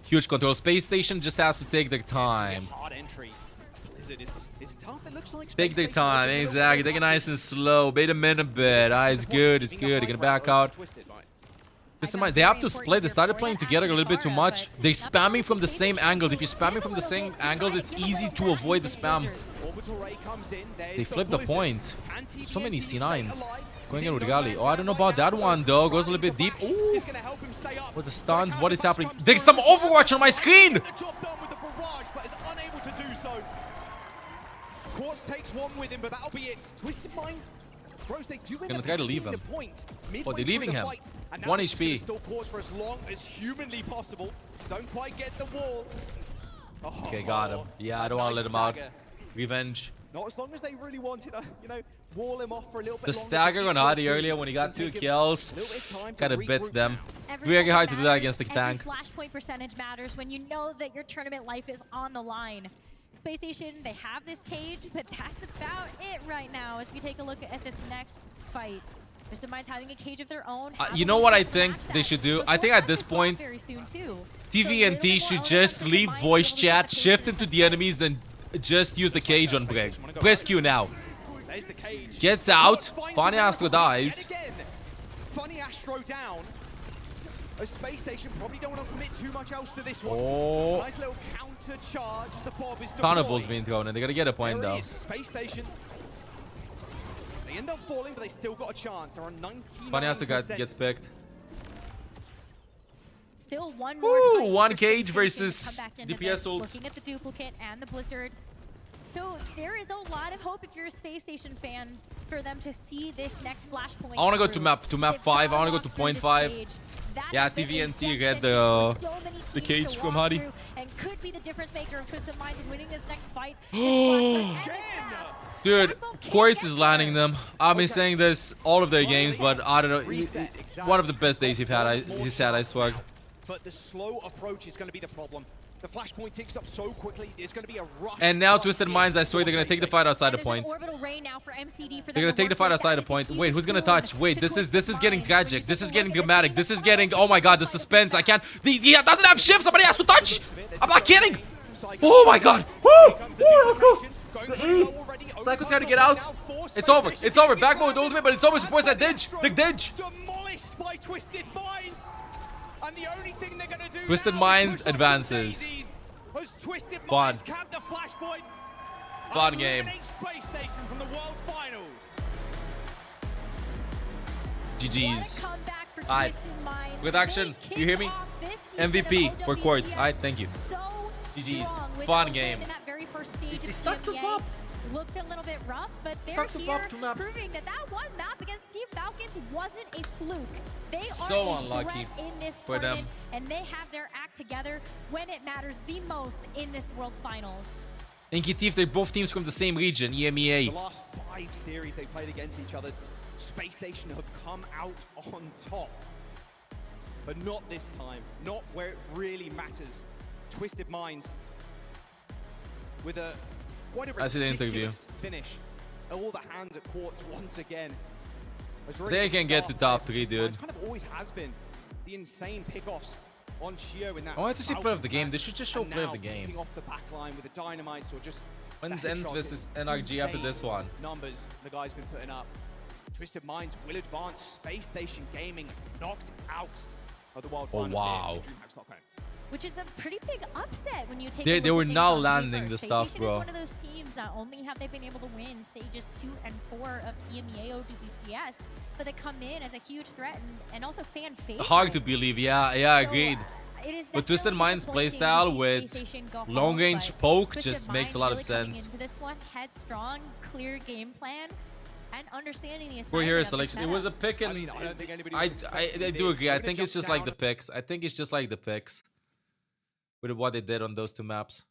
Huge control. Space Station just has to take their time. Take their time, exactly. Take it nice and slow. Bait them in a bit. It's good, it's good. They're gonna back out. They have to split. They started playing together a little bit too much. They're spamming from the same angles. If you're spamming from the same angles, it's easy to avoid the spam. They flipped the point. So many C9s. Going in with Gali. Oh, I don't know about that one though. Goes a little bit deep. Ooh. With the stuns, what is happening? There's some Overwatch on my screen! Quartz takes one with him, but that'll be it. Twisted Minds, bros, they do gonna try to leave him. Oh, they're leaving him. 1 HP. Still Quartz for as long as humanly possible. Don't quite get the wall. Oh, okay, got him. Yeah, I don't want to let him out. Revenge. Not as long as they really wanted to, you know, wall him off for a little bit. The stagger on Hardy earlier when he got 2 kills kind of bits them. Very hard to do that against the tank. Flashpoint percentage matters when you know that your tournament life is on the line. Space Station, they have this cage, but that's about it right now as we take a look at this next fight. Twisted Minds having a cage of their own. You know what I think they should do? I think at this point, Defiant should just leave voice chat, shift into the enemies, then just use the cage on Brig. Press Q now. Gets out. Funny Astro dies. Funny Astro down. A Space Station probably don't want to commit too much else to this one. Oh. Nice little counter charge. The Bob is Carnival's being thrown and they're gonna get a point though. Space Station. They end up falling, but they still got a chance. They're on 19%. Funny Astro gets picked. Still one more. One cage versus DPS ults. Looking at the duplicate and the blizzard. So there is a lot of hope if you're a Space Station fan for them to see this next flashpoint. I want to go to map 5. I want to go to point 5. Yeah, TVNT get the cage from Hardy. And could be the difference maker of Twisted Minds in winning this next fight. Dude, Quartz is landing them. I've been saying this all of their games, but I don't know. One of the best days he's had, I swear. But the slow approach is going to be the problem. The flashpoint ticks up so quickly, there's going to be a rush. And now Twisted Minds, I swear they're going to take the fight outside the point. They're going to take the fight outside the point. Wait, who's going to touch? Wait, this is getting tragic. This is getting dramatic. This is getting, oh my god, the suspense. I can't, he doesn't have shift. Somebody has to touch. I'm not kidding. Oh my god. Woo! Let's go. Psycho's trying to get out. It's over. It's over. Back mode ultimate, but it's over. Supports that Didge. The Didge. Demolished by Twisted Minds. And the only thing they're gonna do Twisted Minds advances. Fun. Fun game. GG's. Alright. With action, you hear me? MVP for Quartz. Alright, thank you. GG's. Fun game. They stuck to top. Looked a little bit rough, but they're here proving that that one map against Team Falcons wasn't a fluke. They so are unlucky in this for them, and they have their act together when it matters the most in this World Finals. ENCE, they're both teams from the same region, EMEA. The last 5 series they played against each other, Space Station have come out on top. But not this time, not where it really matters. Twisted Minds with a quite a ridiculous finish. All the hands at Quartz once again. They can get to top 3, dude. Kind of always has been the insane pickoffs on Shio in that. I wanted to see play of the game. They should just show play of the game. Off the back line with the dynamites or just when's ENCE versus NRG after this one? Numbers the guy's been putting up. Twisted Minds will advance. Space Station Gaming knocked out of the World Finals. Oh wow. Which is a pretty big upset when you take they were now landing the stuff, bro. One of those teams, not only have they been able to win stages 2 and 4 of EMEA OWCS, but they come in as a huge threat and also fan favorite. Hard to believe, yeah, agreed. But Twisted Minds playstyle with long range poke just makes a lot of sense. Into this one, headstrong, clear game plan. And understanding the for hero selection, it was a pick, and I do agree. I think it's just like the picks. I think it's just like the picks with what they did on those 2 maps.